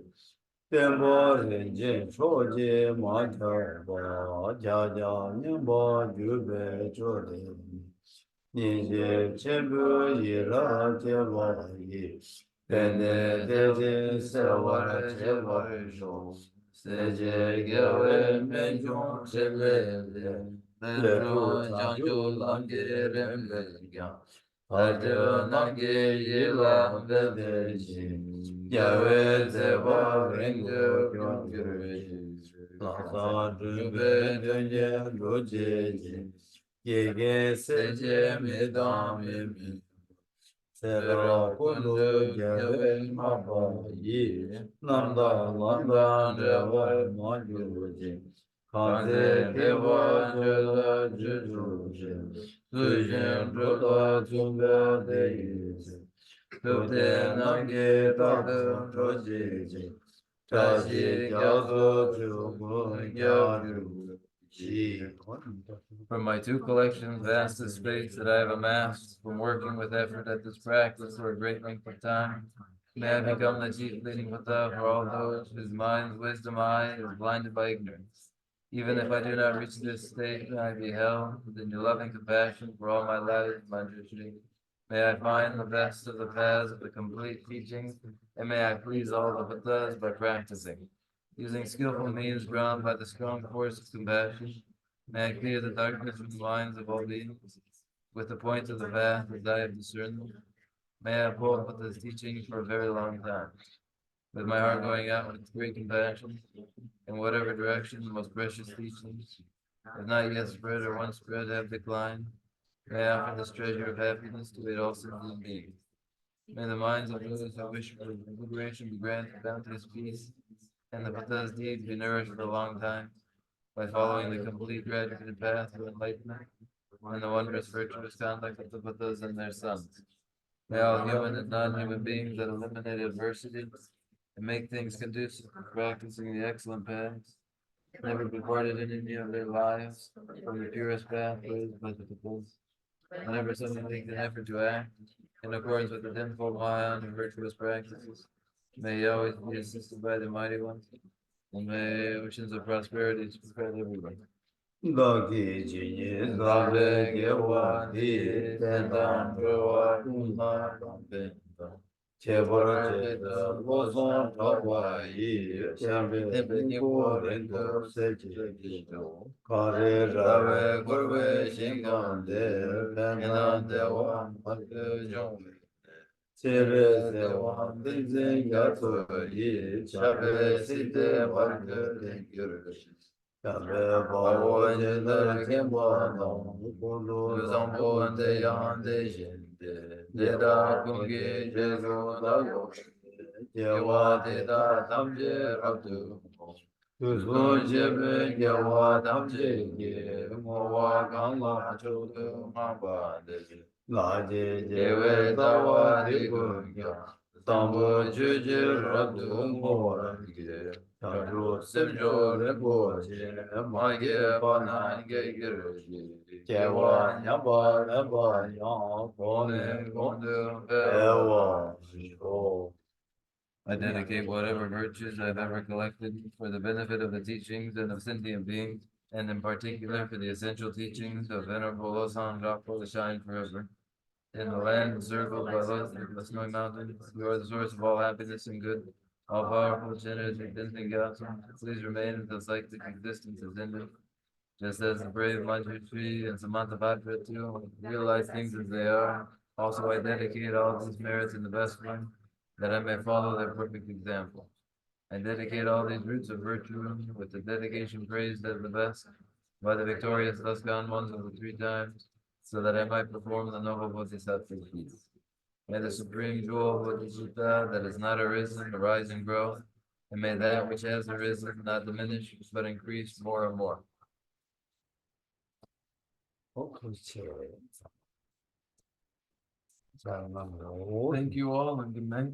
Speaker 2: tēmbā rīñjī chōjī mācchā jājā nyambā jūvē chōrī, nījī chēmbū yīrā tēvā yī, Pene deje sewara chevare jo, seje gyawe menjon chele le ru janjo lange rembe gyan, ardeva nange yela vedeji, gyawe zeva rengo gyongyoji, lasa drube dönye lojeji, yege seje medam emin. Sera kundu gyave mabha yi, nanda landa reva manjuji, kanze deva jala jujuji, sujin druta tumba deyizi, tupte nange tabda rojiji, tashi gyazo chubu gyaju.
Speaker 3: From my two collections, vast is space that I have amassed from working with effort at this practice for a great length of time. May I become the chief leading Buddha for all those whose minds, wisdom, eye is blinded by ignorance. Even if I do not reach this state, may I be held within your loving compassion for all my life, Manjushri. May I find the best of the paths of the complete teachings, and may I please all the Buddhas by practicing. Using skillful means drawn by the strong force of compassion, may I clear the darkness from the minds of all beings, with the point of the path as I have discerned them. May I uphold Buddha's teachings for a very long time, with my heart going out with great compassion, in whatever direction the most precious teachings, if not yet spread or once spread, have declined. May I offer this treasure of happiness to aid all sentient beings. May the minds of those who wish for liberation be granted bounteous peace, and the Buddha's deeds be nourished for a long time by following the complete graduated path of enlightenment and the wondrous virtuous conduct of the Buddhas and their sons. May all human and non-human beings that eliminate adversity and make things conducive to practicing the excellent paths never be parted in any of their lives from the purest pathways by the Buddhas. Whenever someone makes an effort to act in accordance with the tenfold Mahayan and virtuous practices, may he always be assisted by the mighty ones, and may oceans of prosperity spread everywhere.
Speaker 2: Dāki jīñi dāve gyewa dī tēntāṃ prava kūnā dāṃ chebara cheta lōsōṃ tāwa yī chāmbe nīpo rīndu sēchē kīchō kārē rāve gurve shīngāṃ dē pēntāṃ dewa mātē jōṃ Sewa Tinzen Yato Yi Chabe Site Varga Tengyur Chabe Bawo Jenda Kemba Dong Kundu Zambo Ande Yande Jende Deda Kungi Jesu Dago Jewa Deda Tamje Rabdu Tuzun Jebe Jewa Tamje Ge Mowa Kangwa Chodu Mamba Deje Laje Jewe Tawa Digurga Tambo Juju Rabdu Mowa Ge Chandru Simjo Rinpo Je Mage Bana Ge Girji Jewa Nyamba Namba Yang Bone Gondu Ewa Shiko
Speaker 3: I dedicate whatever virtues I've ever collected for the benefit of the teachings and of sentient beings, and in particular for the essential teachings of Venerable Losang Drapa to shine forever. In the land encircled by the snowy mountains, you are the source of all happiness and good. All powerful, generous, and infinite God, please remain until psychic existence is ended. Just as the brave Manjushri and Samantabhadra too realize things as they are, also I dedicate all these merits in the best one, that I may follow their perfect example. I dedicate all these roots of virtue with the dedication praised as the best by the victorious thus gone ones of the three times, so that I might perform the noble Bodhisattva feats. May the supreme jewel Bodhicitta that has not arisen arise and grow, and may that which has arisen not diminish but increase more and more. Thank you all and good night.